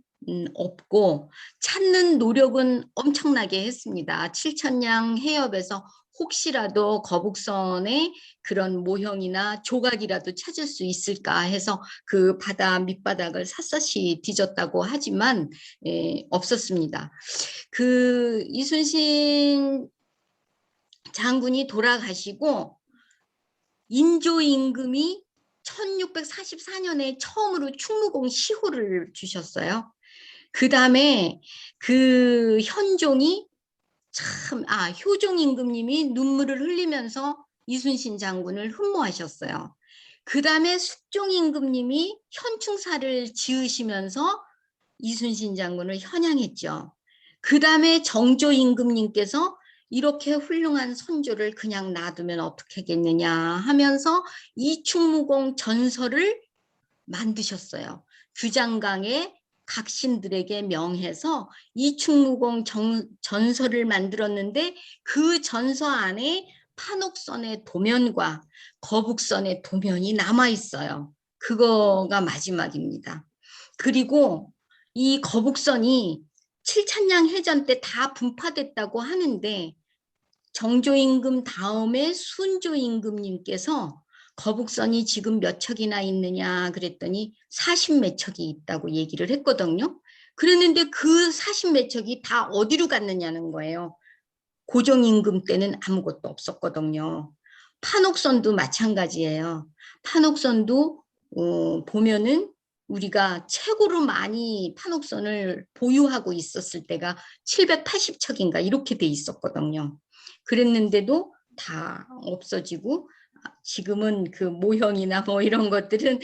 없고 찾는 노력은 엄청나게 했습니다. 7000량 해협에서 혹시라도 거북선의 그런 모형이나 조각이라도 찾을 수 있을까 해서 그 바다 밑바닥을 샅샅이 뒤졌다고 하지만 없었습니다. 그 이순신 장군이 돌아가시고 인조 임금이 1644년에 처음으로 충무공 시호를 주셨어요. 그 다음에 그 현종이 효종 임금님이 눈물을 흘리면서 이순신 장군을 흠모하셨어요. 그 다음에 숙종 임금님이 현충사를 지으시면서 이순신 장군을 현양했죠. 그 다음에 정조 임금님께서 이렇게 훌륭한 선조를 그냥 놔두면 어떻게 하겠느냐 하면서 이충무공 전설을 만드셨어요. 규장강의 각신들에게 명해서 이충무공 전설을 만들었는데 그 전서 안에 판옥선의 도면과 거북선의 도면이 남아 있어요. 그거가 마지막입니다. 그리고 이 거북선이 7000량 해전 때 다 분파됐다고 하는데 정조 임금 다음에 순조 임금님께서 거북선이 지금 몇 척이나 있느냐 그랬더니 40몇 척이 있다고 얘기를 했거든요. 그랬는데 그 40몇 척이 다 어디로 갔느냐는 거예요. 고종 임금 때는 아무것도 없었거든요. 판옥선도 마찬가지예요. 판옥선도 보면은 우리가 최고로 많이 판옥선을 보유하고 있었을 때가 780척인가 이렇게 돼 있었거든요. 그랬는데도 다 없어지고 지금은 그 모형이나 뭐 이런 것들은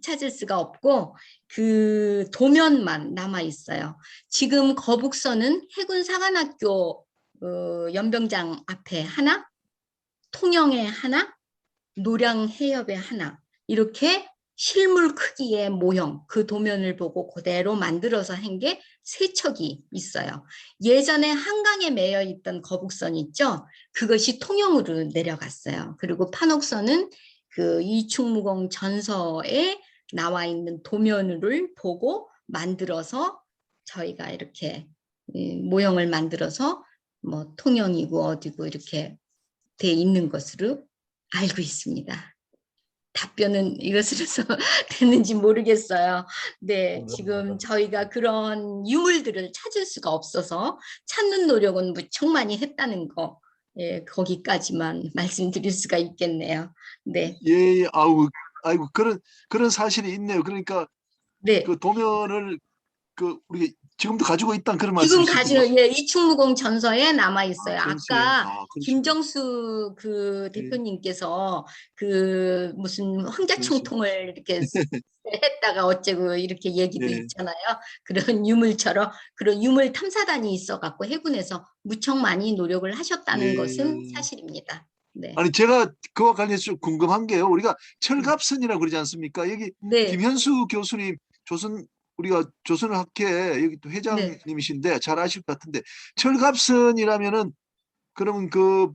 찾을 수가 없고 그 도면만 남아 있어요. 지금 거북선은 해군 사관학교 연병장 앞에 하나, 통영에 하나, 노량 해협에 하나 이렇게 실물 크기의 모형 그 도면을 보고 그대로 만들어서 한 게 3척이 있어요. 예전에 한강에 매여 있던 거북선 있죠? 그것이 통영으로 내려갔어요. 그리고 판옥선은 그 이충무공 전서에 나와 있는 도면을 보고 만들어서 저희가 이렇게 모형을 만들어서 뭐 통영이고 어디고 이렇게 돼 있는 것으로 알고 있습니다. 답변은 이것으로서 됐는지 모르겠어요. 네, 지금 저희가 그런 유물들을 찾을 수가 없어서 찾는 노력은 무척 많이 했다는 거, 거기까지만 말씀드릴 수가 있겠네요. 네. 예, 아이고 그런 사실이 있네요. 그러니까 네. 그 도면을 우리 지금도 가지고 있다는 그런 지금 말씀이시죠? 이충무공 전서에 남아 있어요. 전서에. 아까 그러시구나. 김정수 그 대표님께서 그 무슨 황자총통을 이렇게 했다가 어째고 이렇게 얘기도 네. 있잖아요. 그런 유물처럼 그런 유물 탐사단이 있어갖고 해군에서 무척 많이 노력을 하셨다는 예. 것은 사실입니다. 네. 아니 제가 그와 관련해서 좀 궁금한 게요. 우리가 철갑선이라고 그러지 않습니까? 여기 네. 김현수 교수님 우리가 조선학회 여기 또 회장님이신데 잘 아실 것 같은데 철갑선이라면은 그러면 그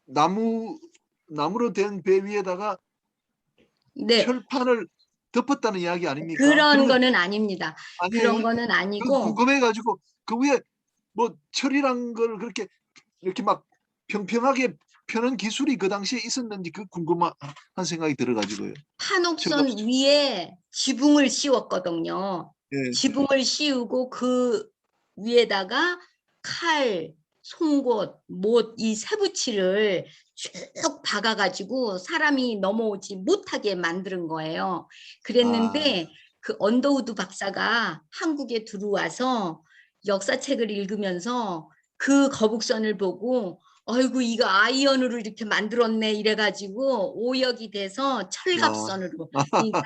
나무로 된 배 위에다가 네. 철판을 덮었다는 이야기 아닙니까? 그런 그러면 거는 아닙니다. 아니에요? 그런 거는 그 아니고 궁금해가지고 그 위에 뭐 철이란 걸 그렇게 이렇게 막 평평하게 펴는 기술이 그 당시에 있었는지 그 궁금한 생각이 들어가지고요. 판옥선 철갑선. 위에 지붕을 씌웠거든요. 예. 지붕을 씌우고 그 위에다가 칼, 송곳, 못 이 세부치를 쭉 박아가지고 사람이 넘어오지 못하게 만드는 거예요. 그랬는데 그 언더우드 박사가 한국에 들어와서 역사책을 읽으면서 그 거북선을 보고 아이고 이거 아이언으로 이렇게 만들었네 이래가지고 오역이 돼서 철갑선으로 그러니까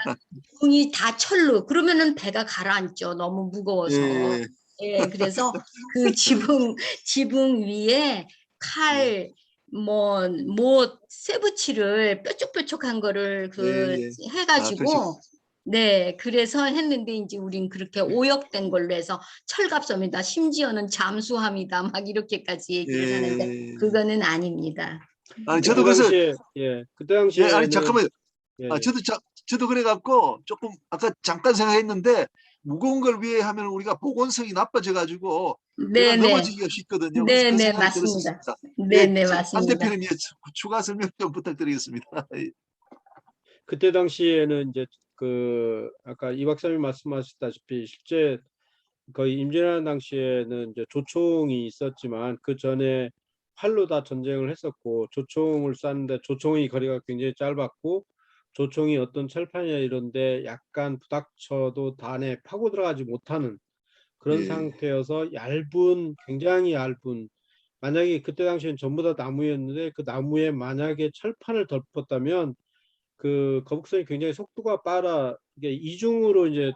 붕이 다 철로 그러면은 배가 가라앉죠 너무 무거워서 예. 예 그래서 그 지붕 위에 칼 뭐 쇠붙이를 뾰족뾰족한 거를 그 예. 해가지고 네 그래서 했는데 이제 우린 그렇게 오역된 걸로 해서 철갑선이다 심지어는 잠수함이다 막 이렇게까지 얘기를 하는데 예. 그거는 아닙니다. 아니 그때 저도 그래서 당시에 그때 당시에는 아니 잠깐만요. 예, 저도 그래갖고 조금 아까 잠깐 생각했는데 무거운 걸 위에 하면 우리가 보건성이 나빠져가지고 배가 네네 넘어지기가 쉽거든요. 그래서 그 네네 생각이 맞습니다. 들었습니다. 예, 네네 한 맞습니다. 대표님 추가 설명 좀 부탁드리겠습니다. 그때 당시에는 이제 그 아까 이 박사님 말씀하셨다시피 실제 거의 임진왜란 당시에는 이제 조총이 있었지만 그 전에 활로 다 전쟁을 했었고 조총을 쐈는데 조총의 거리가 굉장히 짧았고 조총이 어떤 철판이나 이런데 약간 부닥쳐도 단에 파고 들어가지 못하는 그런 예. 상태여서 굉장히 얇은 만약에 그때 당시엔 전부 다 나무였는데 그 나무에 만약에 철판을 덮었다면 그 거북선이 굉장히 속도가 빠라 이게 이중으로 이제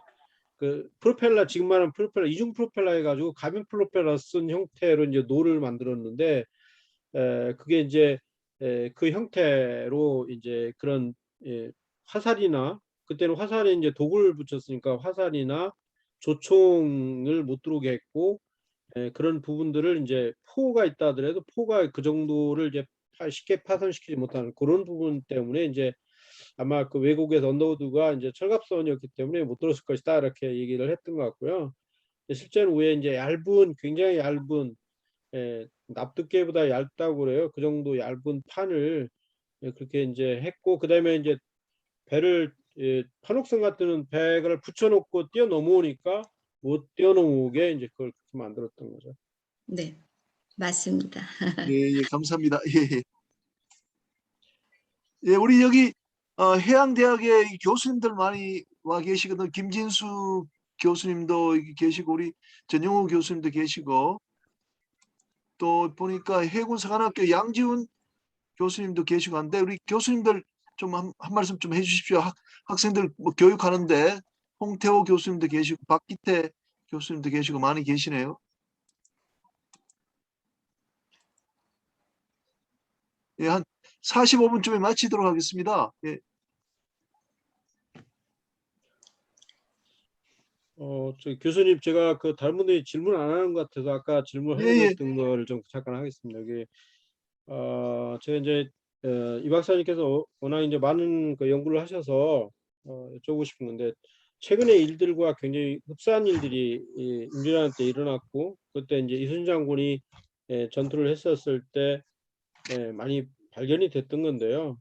그 프로펠러 지금 말하는 프로펠러 이중 프로펠러 해가지고 가변 프로펠러 쓴 형태로 이제 노를 만들었는데 그게 이제 그 형태로 이제 그런 화살이나 그때는 화살에 이제 독을 붙였으니까 화살이나 조총을 못 들어오게 했고 그런 부분들을 이제 포가 있다 하더라도 포가 그 정도를 이제 쉽게 파손시키지 못하는 그런 부분 때문에 이제 아마 그 외국에서 언더우드가 이제 철갑선이었기 때문에 못 들었을 것이다 이렇게 얘기를 했던 것 같고요. 실제는 위에 이제 굉장히 얇은 납득계보다 얇다고 그래요. 그 정도 얇은 판을 그렇게 이제 했고 그다음에 이제 배를 판옥선 같은 배를 붙여놓고 뛰어 넘어오니까 못 뛰어넘게 이제 그걸 그렇게 만들었던 거죠. 네 맞습니다. 예, 예, 감사합니다. 예, 예. 예, 우리 여기 해양대학의 교수님들 많이 와 계시거든요. 김진수 교수님도 여기 계시고 우리 전용호 교수님도 계시고 또 보니까 해군사관학교 양지훈 교수님도 계시고 한데 우리 교수님들 좀 한 말씀 좀 해주십시오. 학생들 뭐 교육하는데 홍태호 교수님도 계시고 박기태 교수님도 계시고 많이 계시네요. 예, 한 45분쯤에 마치도록 하겠습니다. 예. 저 교수님 제가 그 다른 분들이 질문 안 하는 것 같아서 아까 질문하려고 예, 예. 했던 거를 좀 잠깐 하겠습니다. 여기 제가 이제 이 박사님께서 워낙 이제 많은 그 연구를 하셔서 여쭤보고 싶은 건데 최근의 일들과 굉장히 흡사한 일들이 임진왜란 때 일어났고 그때 이제 이순신 장군이 전투를 했었을 때 많이 발견이 됐던 건데요.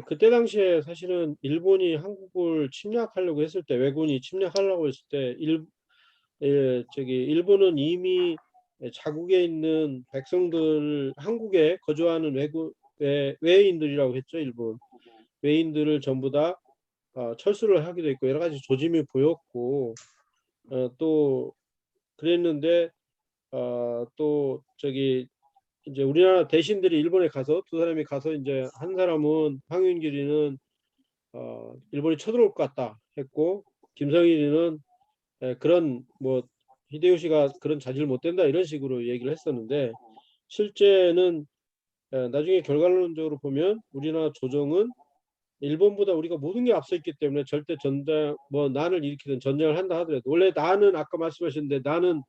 그때 당시에 사실은 일본이 한국을 침략하려고 했을 때 외군이 침략하려고 했을 때 일본은 이미 자국에 있는 백성들 한국에 거주하는 외인들이라고 했죠. 일본 외인들을 전부 다 철수를 하기도 했고 여러 가지 조짐이 보였고 또 그랬는데 또 이제 우리나라 대신들이 일본에 가서 두 사람이 가서 이제 한 사람은 황윤길이는 일본이 쳐들어올 것 같다 했고 김성일이는 그런 뭐 히데요시가 그런 자질 못 된다 이런 식으로 얘기를 했었는데 실제는 나중에 결과론적으로 보면 우리나라 조정은 일본보다 우리가 모든 게 앞서 있기 때문에 절대 전쟁, 뭐 난을 일으키든 전쟁을 한다 하더라도 원래 난은 아까 말씀하셨는데 나는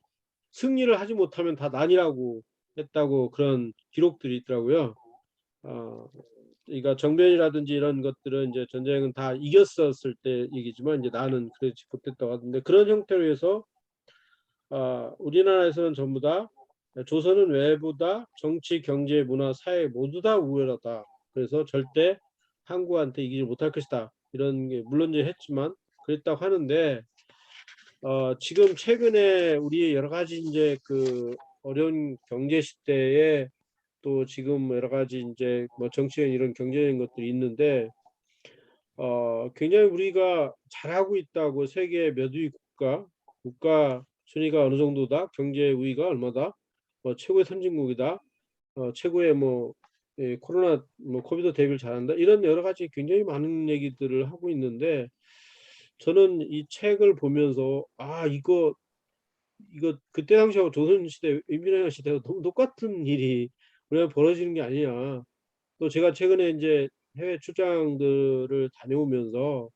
승리를 하지 못하면 다 난이라고 했다고 그런 기록들이 있더라고요. 그러니까 정변이라든지 이런 것들은 이제 전쟁은 다 이겼었을 때 얘기지만 이제 나는 그렇지 못했다고 하던데 그런 형태로 해서 우리나라에서는 전부 다 조선은 외부다 정치, 경제, 문화, 사회 모두 다 우월하다. 그래서 절대 한국한테 이기지 못할 것이다. 이런 게 물론 이제 했지만 그랬다고 하는데 지금 최근에 우리 여러 가지 이제 그 어려운 경제 시대에 또 지금 여러 가지 이제 뭐 정치적인 이런 경제적인 것들이 있는데 굉장히 우리가 잘하고 있다고 세계 몇 위 국가 순위가 어느 정도다, 경제 우위가 얼마다, 최고의 선진국이다, 최고의 코로나 코비드 대비를 잘한다 이런 여러 가지 굉장히 많은 얘기들을 하고 있는데 저는 이 책을 보면서 이거 그때 당시하고 조선시대 임진왜란 시대가 너무 똑같은 일이 우리가 벌어지는 게 아니냐. 또 제가 최근에 이제 해외 출장들을 다녀오면서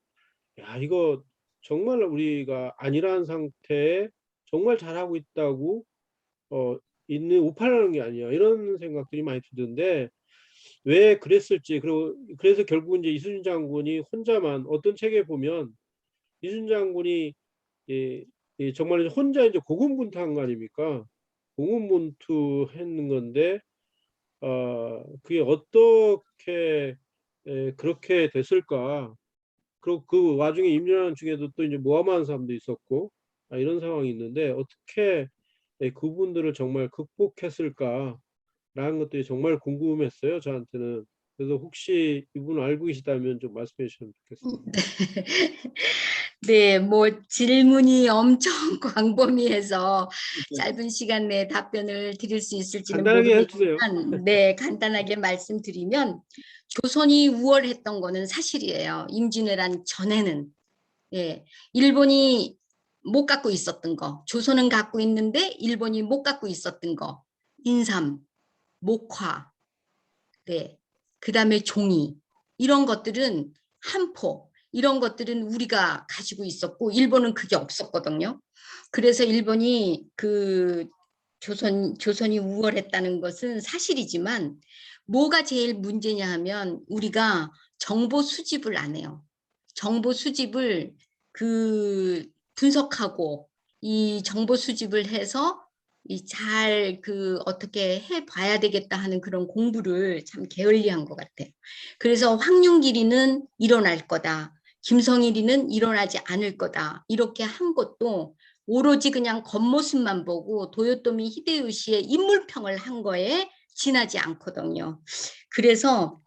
이거 정말 우리가 안일한 상태에 정말 잘하고 있다고 있는 우파라는 게 아니야 이런 생각들이 많이 들던데 왜 그랬을지 그래서 결국은 이제 이순신 장군이 혼자만 어떤 책에 보면 이순신 장군이 정말 혼자 이제 고군분투한 거 아닙니까? 고군분투했는 건데 그게 어떻게 그렇게 됐을까? 그리고 그 와중에 임진왜란 중에도 또 이제 모함하는 사람도 있었고 이런 상황이 있는데 어떻게 그분들을 정말 극복했을까라는 것들이 정말 궁금했어요, 저한테는. 그래서 혹시 이분 알고 계시다면 좀 말씀해 주시면 좋겠습니다. 네, 뭐 질문이 엄청 광범위해서 짧은 시간 내에 답변을 드릴 수 있을지는 간단하게 해주세요. 모르겠지만, 네, 간단하게 말씀드리면 조선이 우월했던 거는 사실이에요. 임진왜란 전에는. 예, 일본이 못 갖고 있었던 거, 조선은 갖고 있는데 일본이 못 갖고 있었던 거, 인삼, 목화, 네, 그다음에 종이 이런 것들은 한포 이런 것들은 우리가 가지고 있었고 일본은 그게 없었거든요. 그래서 일본이 그 조선이 우월했다는 것은 사실이지만 뭐가 제일 문제냐 하면 우리가 정보 수집을 안 해요. 정보 수집을 분석하고 이 정보 수집을 해서 어떻게 해봐야 되겠다 하는 그런 공부를 참 게을리한 것 같아요. 그래서 황윤길이는 일어날 거다. 김성일이는 일어나지 않을 거다. 이렇게 한 것도 오로지 그냥 겉모습만 보고 도요토미 히데요시의 인물평을 한 거에 지나지 않거든요. 그래서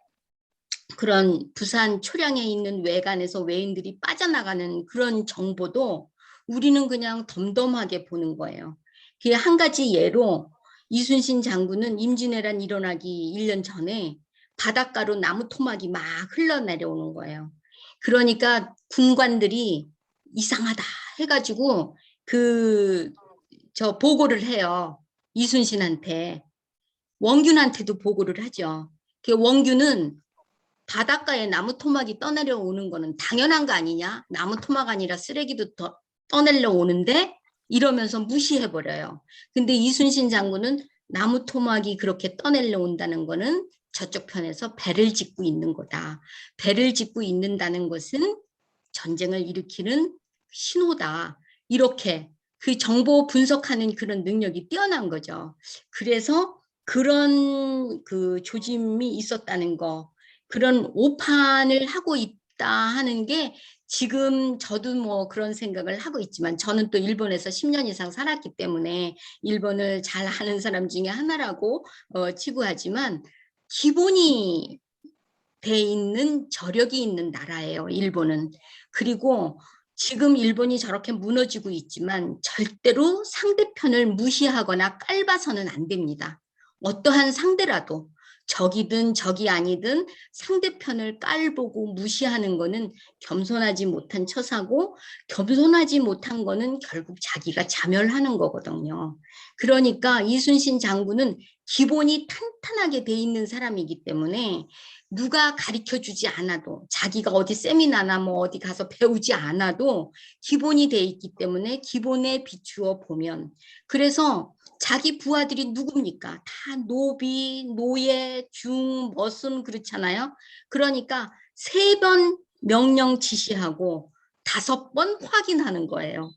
그런 부산 초량에 있는 외관에서 외인들이 빠져나가는 그런 정보도 우리는 그냥 덤덤하게 보는 거예요. 그 한 가지 예로 이순신 장군은 임진왜란 일어나기 1년 전에 바닷가로 나무 토막이 막 흘러내려오는 거예요. 그러니까 군관들이 이상하다 해가지고 보고를 해요. 이순신한테. 원균한테도 보고를 하죠. 원균은 바닷가에 나무 토막이 떠내려오는 거는 당연한 거 아니냐? 나무 토막 아니라 쓰레기도 떠내려 오는데 이러면서 무시해버려요. 근데 이순신 장군은 나무 토막이 그렇게 떠내려 온다는 거는 저쪽 편에서 배를 짓고 있는 거다. 배를 짓고 있는다는 것은 전쟁을 일으키는 신호다. 이렇게 그 정보 분석하는 그런 능력이 뛰어난 거죠. 그래서 그런 조짐이 있었다는 거, 그런 오판을 하고 있다 하는 게 지금 저도 뭐 그런 생각을 하고 있지만 저는 또 일본에서 10년 이상 살았기 때문에 일본을 잘 아는 사람 중에 하나라고 치부하지만 기본이 돼 있는 저력이 있는 나라예요, 일본은. 그리고 지금 일본이 저렇게 무너지고 있지만 절대로 상대편을 무시하거나 깔봐서는 안 됩니다. 어떠한 상대라도 적이든 적이 아니든 상대편을 깔보고 무시하는 거는 겸손하지 못한 처사고 겸손하지 못한 거는 결국 자기가 자멸하는 거거든요. 그러니까 이순신 장군은 기본이 탄탄하게 돼 있는 사람이기 때문에 누가 가르쳐 주지 않아도 자기가 어디 세미나나 뭐 어디 가서 배우지 않아도 기본이 돼 있기 때문에 기본에 비추어 보면 그래서 자기 부하들이 누굽니까? 다 노비, 노예, 중, 머슴 그렇잖아요. 그러니까 3번 명령 지시하고 5번 확인하는 거예요.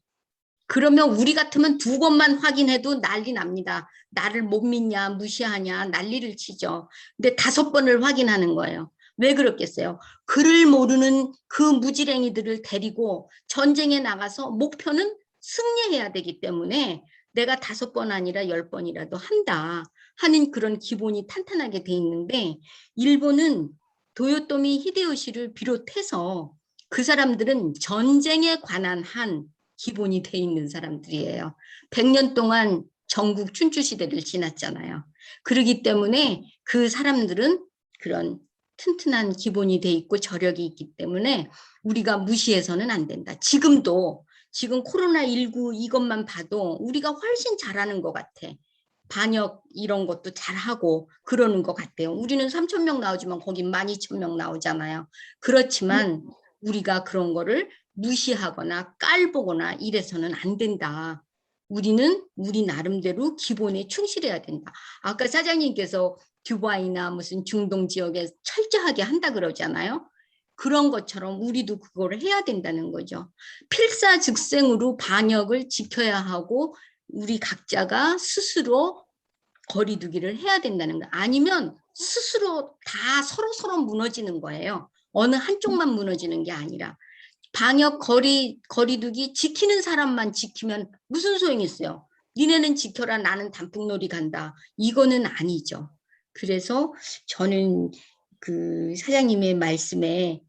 그러면 우리 같으면 2번만 확인해도 난리 납니다. 나를 못 믿냐, 무시하냐, 난리를 치죠. 근데 5번을 확인하는 거예요. 왜 그렇겠어요? 글을 모르는 그 무지랭이들을 데리고 전쟁에 나가서 목표는 승리해야 되기 때문에 내가 5번 아니라 10번이라도 한다 하는 그런 기본이 탄탄하게 돼 있는데 일본은 도요토미 히데요시를 비롯해서 그 사람들은 전쟁에 관한 한 기본이 돼 있는 사람들이에요. 100년 동안 전국 춘추 시대를 지났잖아요. 그렇기 때문에 그 사람들은 그런 튼튼한 기본이 돼 있고 저력이 있기 때문에 우리가 무시해서는 안 된다. 지금 코로나19 이것만 봐도 우리가 훨씬 잘하는 것 같아. 반역 이런 것도 잘하고 그러는 것 같아요. 우리는 3,000명 나오지만 거긴 12,000명 나오잖아요. 그렇지만 우리가 그런 거를 무시하거나 깔보거나 이래서는 안 된다. 우리는 우리 나름대로 기본에 충실해야 된다. 아까 사장님께서 듀바이나 무슨 중동 지역에 철저하게 한다 그러잖아요. 그런 것처럼 우리도 그거를 해야 된다는 거죠. 필사즉생으로 반역을 지켜야 하고 우리 각자가 스스로 거리두기를 해야 된다는 거. 아니면 스스로 다 서로 무너지는 거예요. 어느 한쪽만 무너지는 게 아니라. 방역 거리두기 지키는 사람만 지키면 무슨 소용이 있어요? 니네는 지켜라 나는 단풍놀이 간다. 이거는 아니죠. 그래서 저는 그 사장님의 말씀에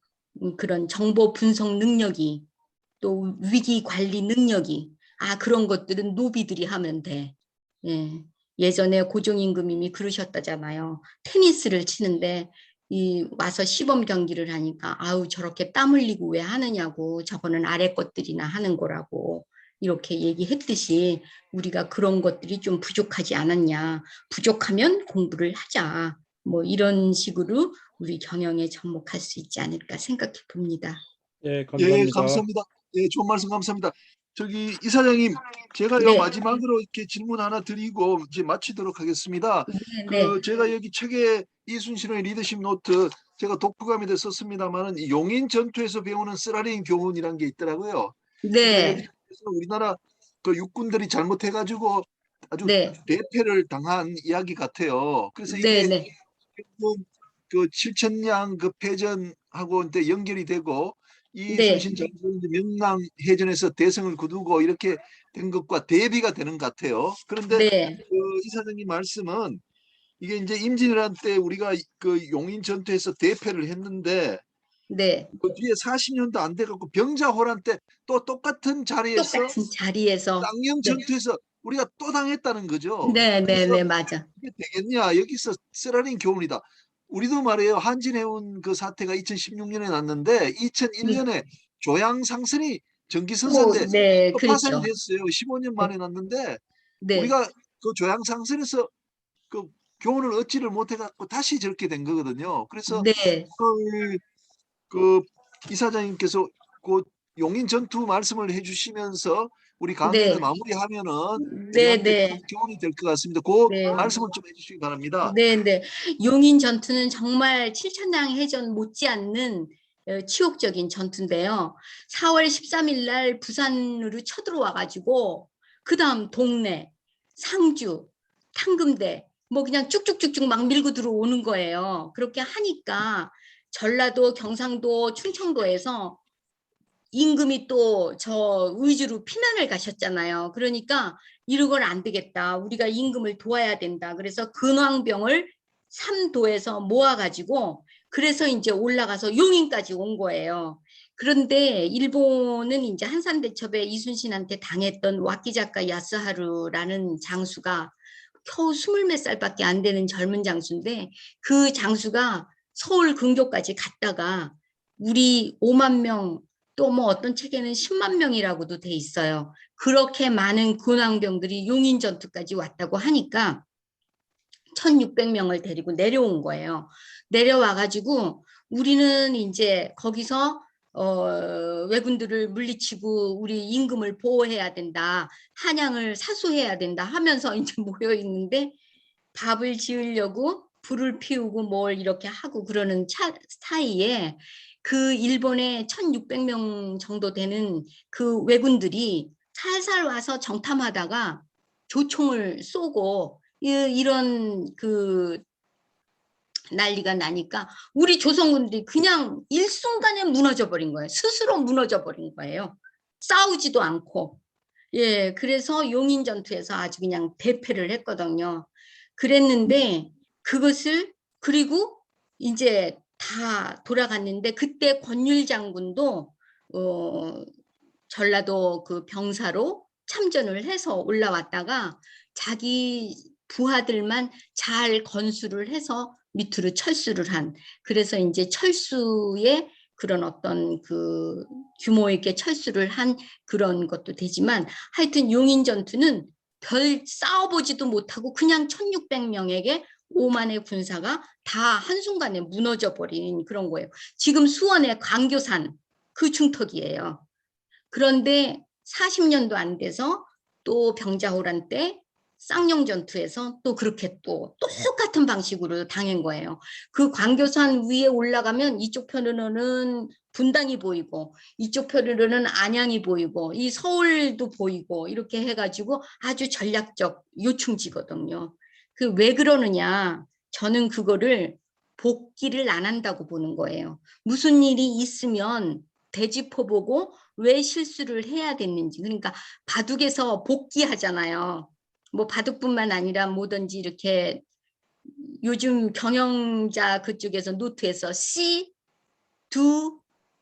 그런 정보 분석 능력이 또 위기 관리 능력이 그런 것들은 노비들이 하면 돼. 예. 예전에 고종임금님이 그러셨다잖아요. 테니스를 치는데 와서 시범 경기를 하니까 아우 저렇게 땀 흘리고 왜 하느냐고 저거는 아래 것들이나 하는 거라고 이렇게 얘기했듯이 우리가 그런 것들이 좀 부족하지 않았냐. 부족하면 공부를 하자. 뭐 이런 식으로 우리 경영에 접목할 수 있지 않을까 생각해 봅니다. 예, 예, 감사합니다. 감사합니다. 예, 좋은 말씀 감사합니다. 저기 이사장님, 제가 네. 마지막으로 이렇게 질문 하나 드리고 이제 마치도록 하겠습니다. 네. 제가 여기 책에 이순신의 리더십 노트 제가 독후감에도 썼습니다만은 용인 전투에서 배우는 쓰라린 교훈이란 게 있더라고요. 그러니까 네. 여기서 우리나라 그 육군들이 잘못해가지고 아주 네. 대패를 당한 이야기 같아요. 그래서 네. 이게 네. 그 7천량 그 패전하고 이제 연결이 되고 네. 이순신 장군이 명랑해전에서 대성을 거두고 이렇게 된 것과 대비가 되는 것 같아요. 그런데 네. 그 이사장님 말씀은 이게 이제 임진왜란 때 우리가 그 용인 전투에서 대패를 했는데 네. 그 뒤에 40년도 안 돼갖고 병자호란 때 또 똑같은 자리에서 똑같은 자리에서 쌍영 네. 전투에서 우리가 또 당했다는 거죠. 네. 네. 그래서 네. 맞아. 이게 되겠냐? 여기서 쓰라린 교훈이다. 우리도 말이에요. 한진해운 그 사태가 2016년에 났는데 2001년에 조양상선이 전기선사인데 네. 또 파산이 그렇죠. 됐어요. 15년 만에 났는데 네. 우리가 그 조양상선에서 그 교훈을 얻지를 못해갖고 다시 저렇게 된 거거든요. 그래서 네. 그 이사장님께서 그 용인 전투 말씀을 해주시면서 우리 강연을 네. 마무리하면은 네. 우리한테 네. 큰 교훈이 될 것 같습니다. 그 네. 말씀을 좀 해주시기 바랍니다. 네. 네. 용인 전투는 정말 7천량 해전 못지않는 치욕적인 전투인데요. 4월 13일 날 부산으로 쳐들어와 가지고 그다음 동래, 상주, 탕금대 뭐 그냥 쭉쭉쭉쭉 막 밀고 들어오는 거예요. 그렇게 하니까 전라도, 경상도, 충청도에서 임금이 또 저 의주로 피난을 가셨잖아요. 그러니까 이러고는 안 되겠다. 우리가 임금을 도와야 된다. 그래서 근황병을 3도에서 모아가지고 그래서 이제 올라가서 용인까지 온 거예요. 그런데 일본은 이제 한산대첩에 이순신한테 당했던 와키자카 야스하루라는 장수가 겨우 20몇 살밖에 안 되는 젊은 장수인데 그 장수가 서울 근교까지 갔다가 우리 5만 명 또 뭐 어떤 책에는 10만 명이라고도 돼 있어요. 그렇게 많은 군왕병들이 용인 전투까지 왔다고 하니까 1600명을 데리고 내려온 거예요. 내려와가지고 우리는 이제 거기서 왜군들을 물리치고 우리 임금을 보호해야 된다. 한양을 사수해야 된다 하면서 이제 모여 있는데 밥을 지으려고 불을 피우고 뭘 이렇게 하고 그러는 사이에 그 일본에 1600명 정도 되는 그 왜군들이 살살 와서 정탐하다가 조총을 쏘고 이런 그 난리가 나니까 우리 조선군들이 그냥 일순간에 무너져 버린 거예요. 스스로 무너져 버린 거예요. 싸우지도 않고. 예, 그래서 용인전투에서 아주 그냥 대패를 했거든요. 그랬는데 그것을 그리고 이제 다 돌아갔는데 그때 권율 장군도 전라도 그 병사로 참전을 해서 올라왔다가 자기 부하들만 잘 건수를 해서 밑으로 철수를 한, 그래서 이제 철수의 그런 어떤 그 규모 있게 철수를 한 그런 것도 되지만 하여튼 용인 전투는 별 싸워보지도 못하고 그냥 1600명에게 5만의 군사가 다 한순간에 무너져 버린 그런 거예요. 지금 수원의 광교산 그 중턱이에요. 그런데 40년도 안 돼서 또 병자호란 때 쌍용전투에서 또 그렇게 또 똑같은 방식으로 당한 거예요. 그 광교산 위에 올라가면 이쪽 편으로는 분당이 보이고 이쪽 편으로는 안양이 보이고 이 서울도 보이고 이렇게 해가지고 아주 전략적 요충지거든요. 그 왜 그러느냐, 저는 그거를 복귀를 안 한다고 보는 거예요. 무슨 일이 있으면 되짚어보고 왜 실수를 해야 됐는지. 그러니까 바둑에서 복귀하잖아요. 뭐 바둑뿐만 아니라 뭐든지 이렇게 요즘 경영자 그쪽에서 노트에서 C, do,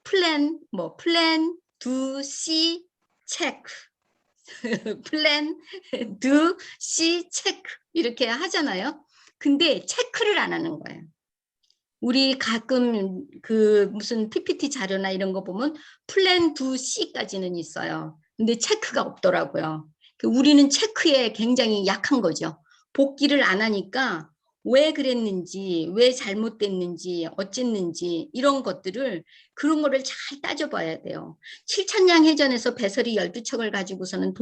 plan, 뭐 plan, do, C, check, plan, do, C, check 이렇게 하잖아요. 근데 체크를 안 하는 거예요. 우리 가끔 그 무슨 PPT 자료나 이런 거 보면 플랜 2C까지는 있어요. 근데 체크가 없더라고요. 우리는 체크에 굉장히 약한 거죠. 복귀를 안 하니까 왜 그랬는지, 왜 잘못됐는지, 어쨌는지 이런 것들을 그런 거를 잘 따져봐야 돼요. 칠천량 해전에서 배설이 12척을 가지고서는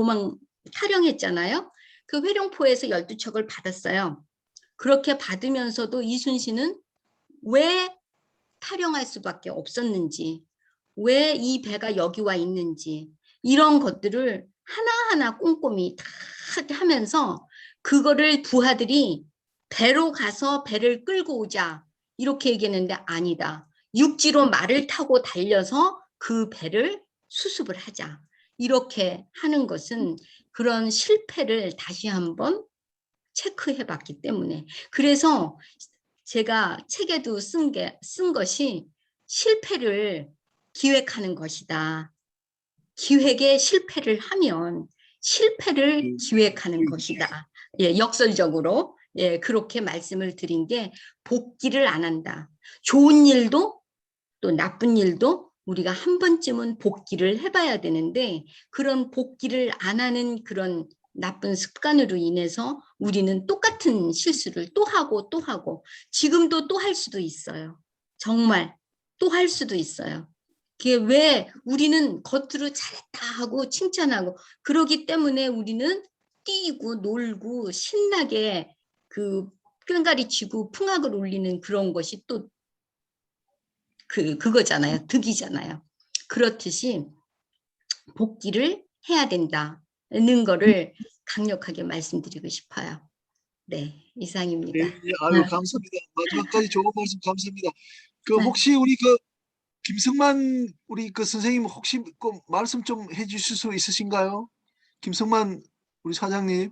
탈영했잖아요. 그 회룡포에서 12척을 받았어요. 그렇게 받으면서도 이순신은 왜 탈영할 수밖에 없었는지, 왜 이 배가 여기 와 있는지 이런 것들을 하나하나 꼼꼼히 다 하면서 그거를 부하들이 배로 가서 배를 끌고 오자 이렇게 얘기했는데 아니다. 육지로 말을 타고 달려서 그 배를 수습을 하자. 이렇게 하는 것은 그런 실패를 다시 한번 체크해 봤기 때문에. 그래서 제가 책에도 쓴 것이 실패를 기획하는 것이다. 기획에 실패를 하면 실패를 기획하는 것이다. 예, 역설적으로 예, 그렇게 말씀을 드린 게 복귀를 안 한다. 좋은 일도 또 나쁜 일도 우리가 한 번쯤은 복귀를 해봐야 되는데 그런 복귀를 안 하는 그런 나쁜 습관으로 인해서 우리는 똑같은 실수를 또 하고 또 하고 지금도 또 할 수도 있어요. 정말 또 할 수도 있어요. 그게 왜 우리는 겉으로 잘했다 하고 칭찬하고 그러기 때문에 우리는 뛰고 놀고 신나게 그 꽹가리 치고 풍악을 울리는 그런 것이 또 그거잖아요. 득이잖아요. 그렇듯이 복귀를 해야 된다는 거를 강력하게 말씀드리고 싶어요. 네, 이상입니다. 네, 아유 감사합니다. 마지막까지 좋은 말씀 감사합니다. 그 네. 혹시 우리 그 김성만 우리 그 선생님 혹시 그 말씀 좀 해주실 수 있으신가요? 김성만 우리 사장님.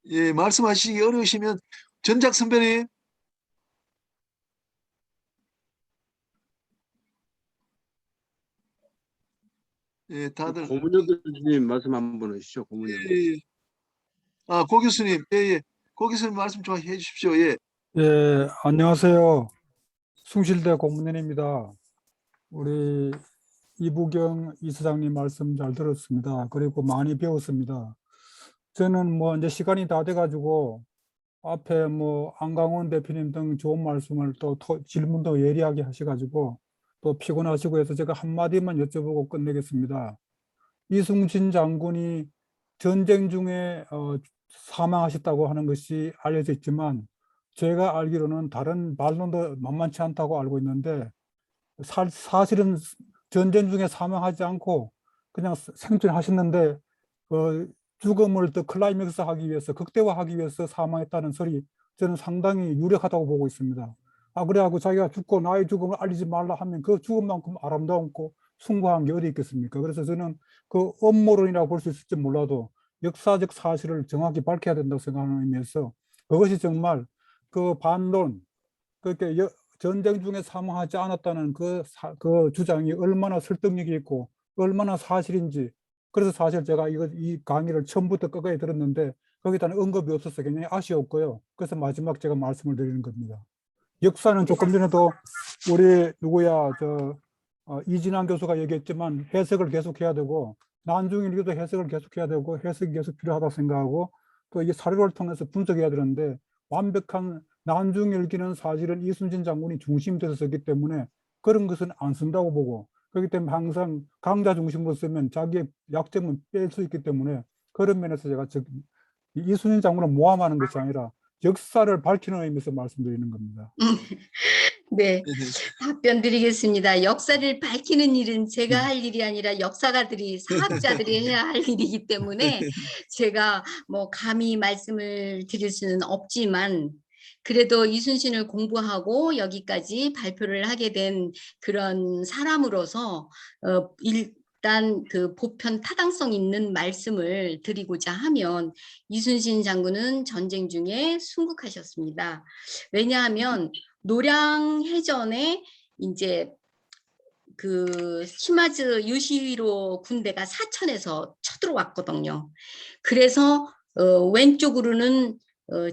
예, 말씀하시기 어려우시면 전작 선배님. 예, 다들. 고문혁 교수님 말씀 한번 해주시죠. 고문혁. 예. 아, 고 교수님. 예, 예. 고 교수님 말씀 좀 해주십시오. 예. 예, 안녕하세요. 숭실대 고문현입니다. 우리 이부경 이사장님 말씀 잘 들었습니다. 그리고 많이 배웠습니다. 저는 뭐 이제 시간이 다 돼가지고 앞에 뭐 안강원 대표님 등 좋은 말씀을 또 질문도 예리하게 하셔가지고 또 피곤하시고 해서 제가 한마디만 여쭤보고 끝내겠습니다. 이순신 장군이 전쟁 중에 사망하셨다고 하는 것이 알려져 있지만 제가 알기로는 다른 반론도 만만치 않다고 알고 있는데 사실은 전쟁 중에 사망하지 않고 그냥 생존하셨는데 죽음을 더 클라이맥스 하기 위해서 극대화하기 위해서 사망했다는 설이 저는 상당히 유력하다고 보고 있습니다. 그래갖고 자기가 죽고 나의 죽음을 알리지 말라 하면 그 죽음만큼 아름다웠고 숭고한 게 어디 있겠습니까? 그래서 저는 그 음모론이라고 볼 수 있을지 몰라도 역사적 사실을 정확히 밝혀야 된다고 생각하는 의미에서 그것이 정말 그 반론, 그렇게 전쟁 중에 사망하지 않았다는 그 주장이 얼마나 설득력이 있고 얼마나 사실인지, 그래서 사실 제가 이 강의를 처음부터 끝까지 들었는데 거기다는 언급이 없어서 굉장히 아쉬웠고요. 그래서 마지막 제가 말씀을 드리는 겁니다. 역사는 조금 전에도 우리 이진환 교수가 얘기했지만 해석을 계속해야 되고 난중일기도 해석을 계속해야 되고 해석이 계속 필요하다고 생각하고 또 이게 사료를 통해서 분석해야 되는데 완벽한 난중일기는 사실은 이순신 장군이 중심이 돼서 썼기 때문에 그런 것은 안 쓴다고 보고, 그렇기 때문에 항상 강자 중심으로 쓰면 자기의 약점은 뺄 수 있기 때문에 그런 면에서 제가 이순신 장군을 모함하는 것이 아니라 역사를 밝히는 의미에서 말씀드리는 겁니다. 네, 답변 드리겠습니다. 역사를 밝히는 일은 제가 할 일이 아니라 역사가들이, 사학자들이 해야 할 일이기 때문에 제가 뭐 감히 말씀을 드릴 수는 없지만 그래도 이순신을 공부하고 여기까지 발표를 하게 된 그런 사람으로서 일단 그 보편 타당성 있는 말씀을 드리고자 하면 이순신 장군은 전쟁 중에 순국하셨습니다. 왜냐하면 노량해전에 이제 그 시마즈 유시히로 군대가 사천에서 쳐들어왔거든요. 그래서 왼쪽으로는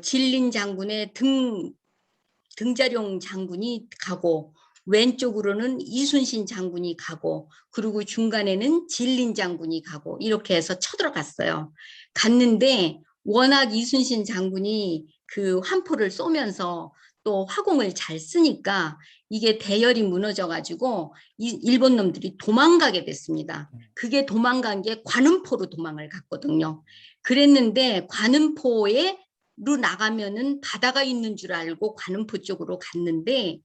진린 장군의 등자룡 장군이 가고 왼쪽으로는 이순신 장군이 가고 그리고 중간에는 진린 장군이 가고 이렇게 해서 쳐들어갔어요. 갔는데 워낙 이순신 장군이 그 환포를 쏘면서 또 화공을 잘 쓰니까 이게 대열이 무너져 가지고 일본 놈들이 도망가게 됐습니다. 그게 도망간 게 관음포로 도망을 갔거든요. 그랬는데 관음포로 나가면은 바다가 있는 줄 알고 관음포 쪽으로 갔는데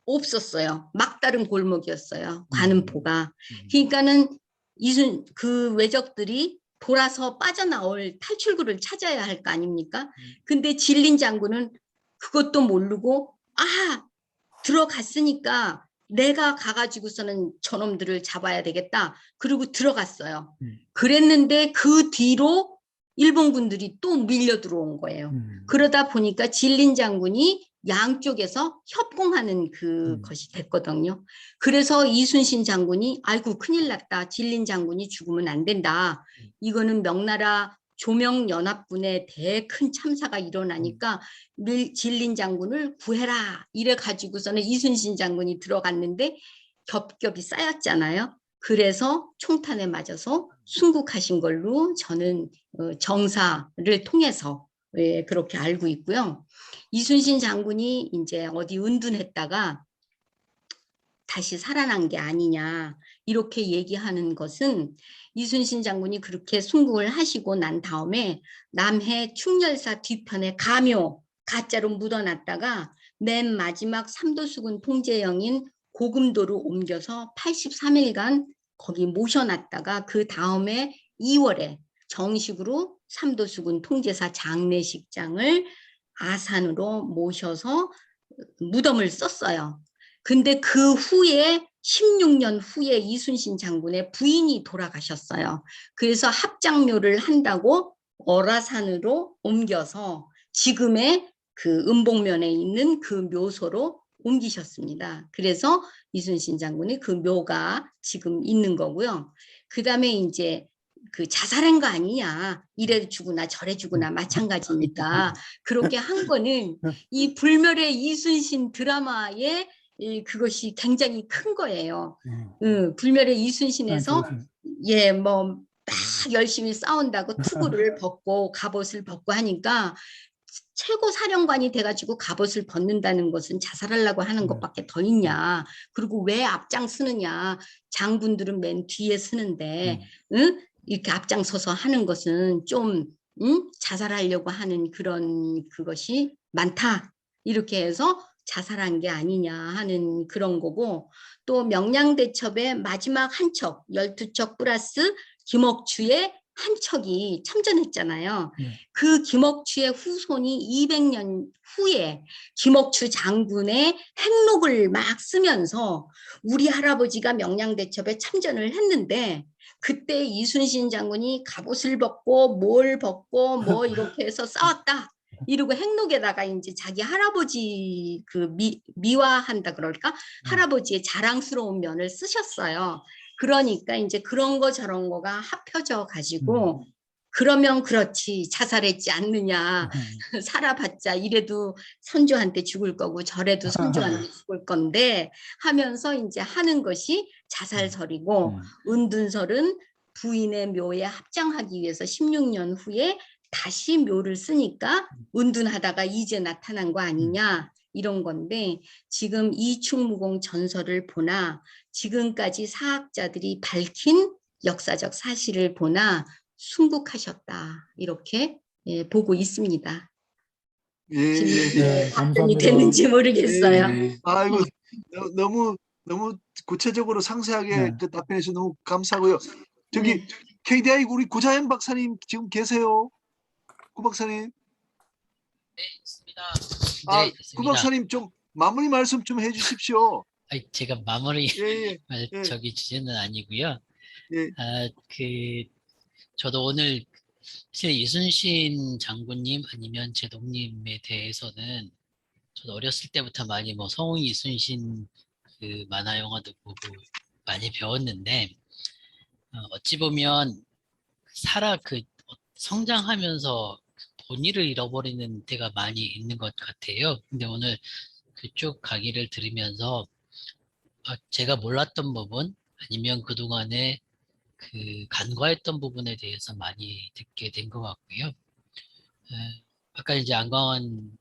없었어요. 막다른 골목이었어요. 관음포가. 그러니까는 그 왜적들이 돌아서 빠져나올 탈출구를 찾아야 할 거 아닙니까? 근데 진린 장군은 그것도 모르고 들어갔으니까 내가 가가지고서는 저놈들을 잡아야 되겠다. 그리고 들어갔어요. 그랬는데 그 뒤로 일본군들이 또 밀려 들어온 거예요. 그러다 보니까 진린 장군이 양쪽에서 협공하는 그것이 됐거든요. 그래서 이순신 장군이 아이고 큰일 났다. 진린 장군이 죽으면 안 된다. 이거는 명나라 조명연합군의 큰 참사가 일어나니까 진린 장군을 구해라. 이래 가지고서는 이순신 장군이 들어갔는데 겹겹이 쌓였잖아요. 그래서 총탄에 맞아서 순국하신 걸로 저는 정사를 통해서 그렇게 알고 있고요. 이순신 장군이 이제 어디 은둔했다가 다시 살아난 게 아니냐 이렇게 얘기하는 것은 이순신 장군이 그렇게 순국을 하시고 난 다음에 남해 충렬사 뒤편에 가묘 가짜로 묻어놨다가 맨 마지막 삼도수군 통제영인 고금도로 옮겨서 83일간 거기 모셔놨다가 그 다음에 2월에 정식으로 삼도수군 통제사 장례식장을 아산으로 모셔서 무덤을 썼어요. 근데 그 후에 16년 후에 이순신 장군의 부인이 돌아가셨어요. 그래서 합장묘를 한다고 어라산으로 옮겨서 지금의 그 은복면에 있는 그 묘소로 옮기셨습니다. 그래서 이순신 장군의 그 묘가 지금 있는 거고요. 그 다음에 이제 그 자살한 거 아니냐, 이래 주구나 저래 주구나 마찬가지니까 그렇게 한 거는 이 불멸의 이순신 드라마의 그것이 굉장히 큰 거예요. 네. 불멸의 이순신에서 좋습니다. 예, 뭐 막 열심히 싸운다고 투구를 벗고 갑옷을 벗고 하니까 최고 사령관이 돼가지고 갑옷을 벗는다는 것은 자살하려고 하는 것밖에 더 있냐. 그리고 왜 앞장 쓰느냐. 장군들은 맨 뒤에 쓰는데 응? 이렇게 앞장서서 하는 것은 좀 자살하려고 하는 그런 그것이 많다. 이렇게 해서 자살한 게 아니냐 하는 그런 거고, 또 명량대첩의 마지막 한 척, 12척 플러스 김옥주의 한 척이 참전했잖아요. 그 김옥주의 후손이 200년 후에 김옥주 장군의 행록을 막 쓰면서 우리 할아버지가 명량대첩에 참전을 했는데 그때 이순신 장군이 갑옷을 벗고 뭘 벗고 뭐 이렇게 해서 싸웠다. 이러고 행록에다가 이제 자기 할아버지 그 미화한다 그럴까? 할아버지의 자랑스러운 면을 쓰셨어요. 그러니까 이제 그런 거 저런 거가 합쳐져 가지고 그러면 그렇지 자살했지 않느냐. 살아봤자 이래도 선조한테 죽을 거고 저래도 선조한테 죽을 건데 하면서 이제 하는 것이 자살설이고, 은둔설은 부인의 묘에 합장하기 위해서 16년 후에 다시 묘를 쓰니까 은둔하다가 이제 나타난 거 아니냐 이런 건데, 지금 이충무공 전설을 보나 지금까지 사학자들이 밝힌 역사적 사실을 보나 순국하셨다 이렇게 보고 있습니다. 예, 지금 예. 답변이 됐는지 모르겠어요. 아이고, 너무 구체적으로 상세하게 그 답변해 주셔서 너무 감사하고요. 저기 KDI 우리 구자연 박사님 지금 계세요? 구 박사님. 네, 있습니다. 아, 네, 구 있습니다. 박사님 좀 마무리 말씀 좀 해주십시오. 아니, 제가 마무리 예, 예. 저기 주제는 아니고요. 예. 저도 오늘 사실 이순신 장군님 아니면 제독님에 대해서는 저도 어렸을 때부터 많이 뭐 성웅 이순신 그 만화 영화도 보고 많이 배웠는데, 어찌 보면 성장하면서 본의를 잃어버리는 때가 많이 있는 것 같아요. 근데 오늘 그쪽 강의를 들으면서 제가 몰랐던 부분 아니면 그동안에 간과했던 부분에 대해서 많이 듣게 된 것 같고요. 아까 이제 안광원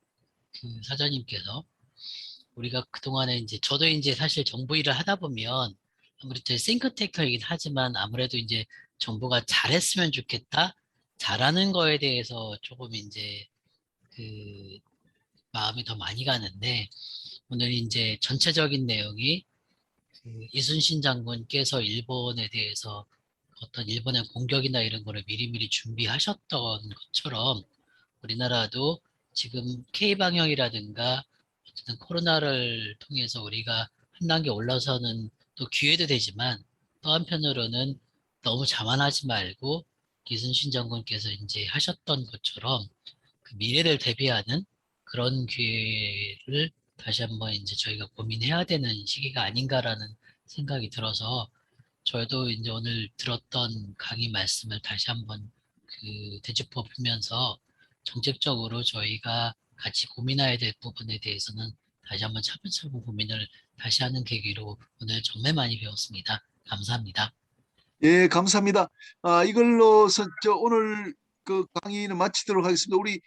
그 사장님께서 우리가 그동안에 이제 저도 이제 사실 정부 일을 하다 보면 아무래도 싱크테크이긴 하지만 아무래도 이제 정부가 잘했으면 좋겠다, 잘하는 거에 대해서 조금 이제 그 마음이 더 많이 가는데, 오늘 이제 전체적인 내용이 이순신 장군께서 일본에 대해서 어떤 일본의 공격이나 이런 거를 미리미리 준비하셨던 것처럼 우리나라도 지금 K방역이라든가 어쨌든 코로나를 통해서 우리가 한 단계 올라서는 또 기회도 되지만, 또 한편으로는 너무 자만하지 말고 이순신 장군께서 이제 하셨던 것처럼 그 미래를 대비하는 그런 기회를 다시 한번 이제 저희가 고민해야 되는 시기가 아닌가라는 생각이 들어서, 저희도 이제 오늘 들었던 강의 말씀을 다시 한번 되짚어 보면서 정책적으로 저희가 같이 고민해야 될 부분에 대해서는 다시 한번 차분차분 고민을 다시 하는 계기로 오늘 정말 많이 배웠습니다. 감사합니다. 예, 감사합니다. 이걸로서 오늘 그 강의는 마치도록 하겠습니다. 우리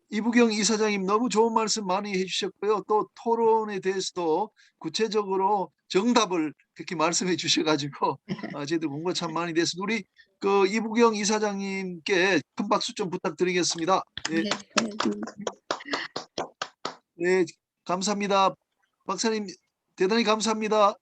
이부경 이사장님 너무 좋은 말씀 많이 해주셨고요. 또 토론에 대해서도 구체적으로 정답을 그렇게 말씀해 주셔가지고 저희들 공부가 참 많이 됐습니다. 우리 그 이부경 이사장님께 큰 박수 좀 부탁드리겠습니다. 예. 네, 감사합니다. 박사님 대단히 감사합니다.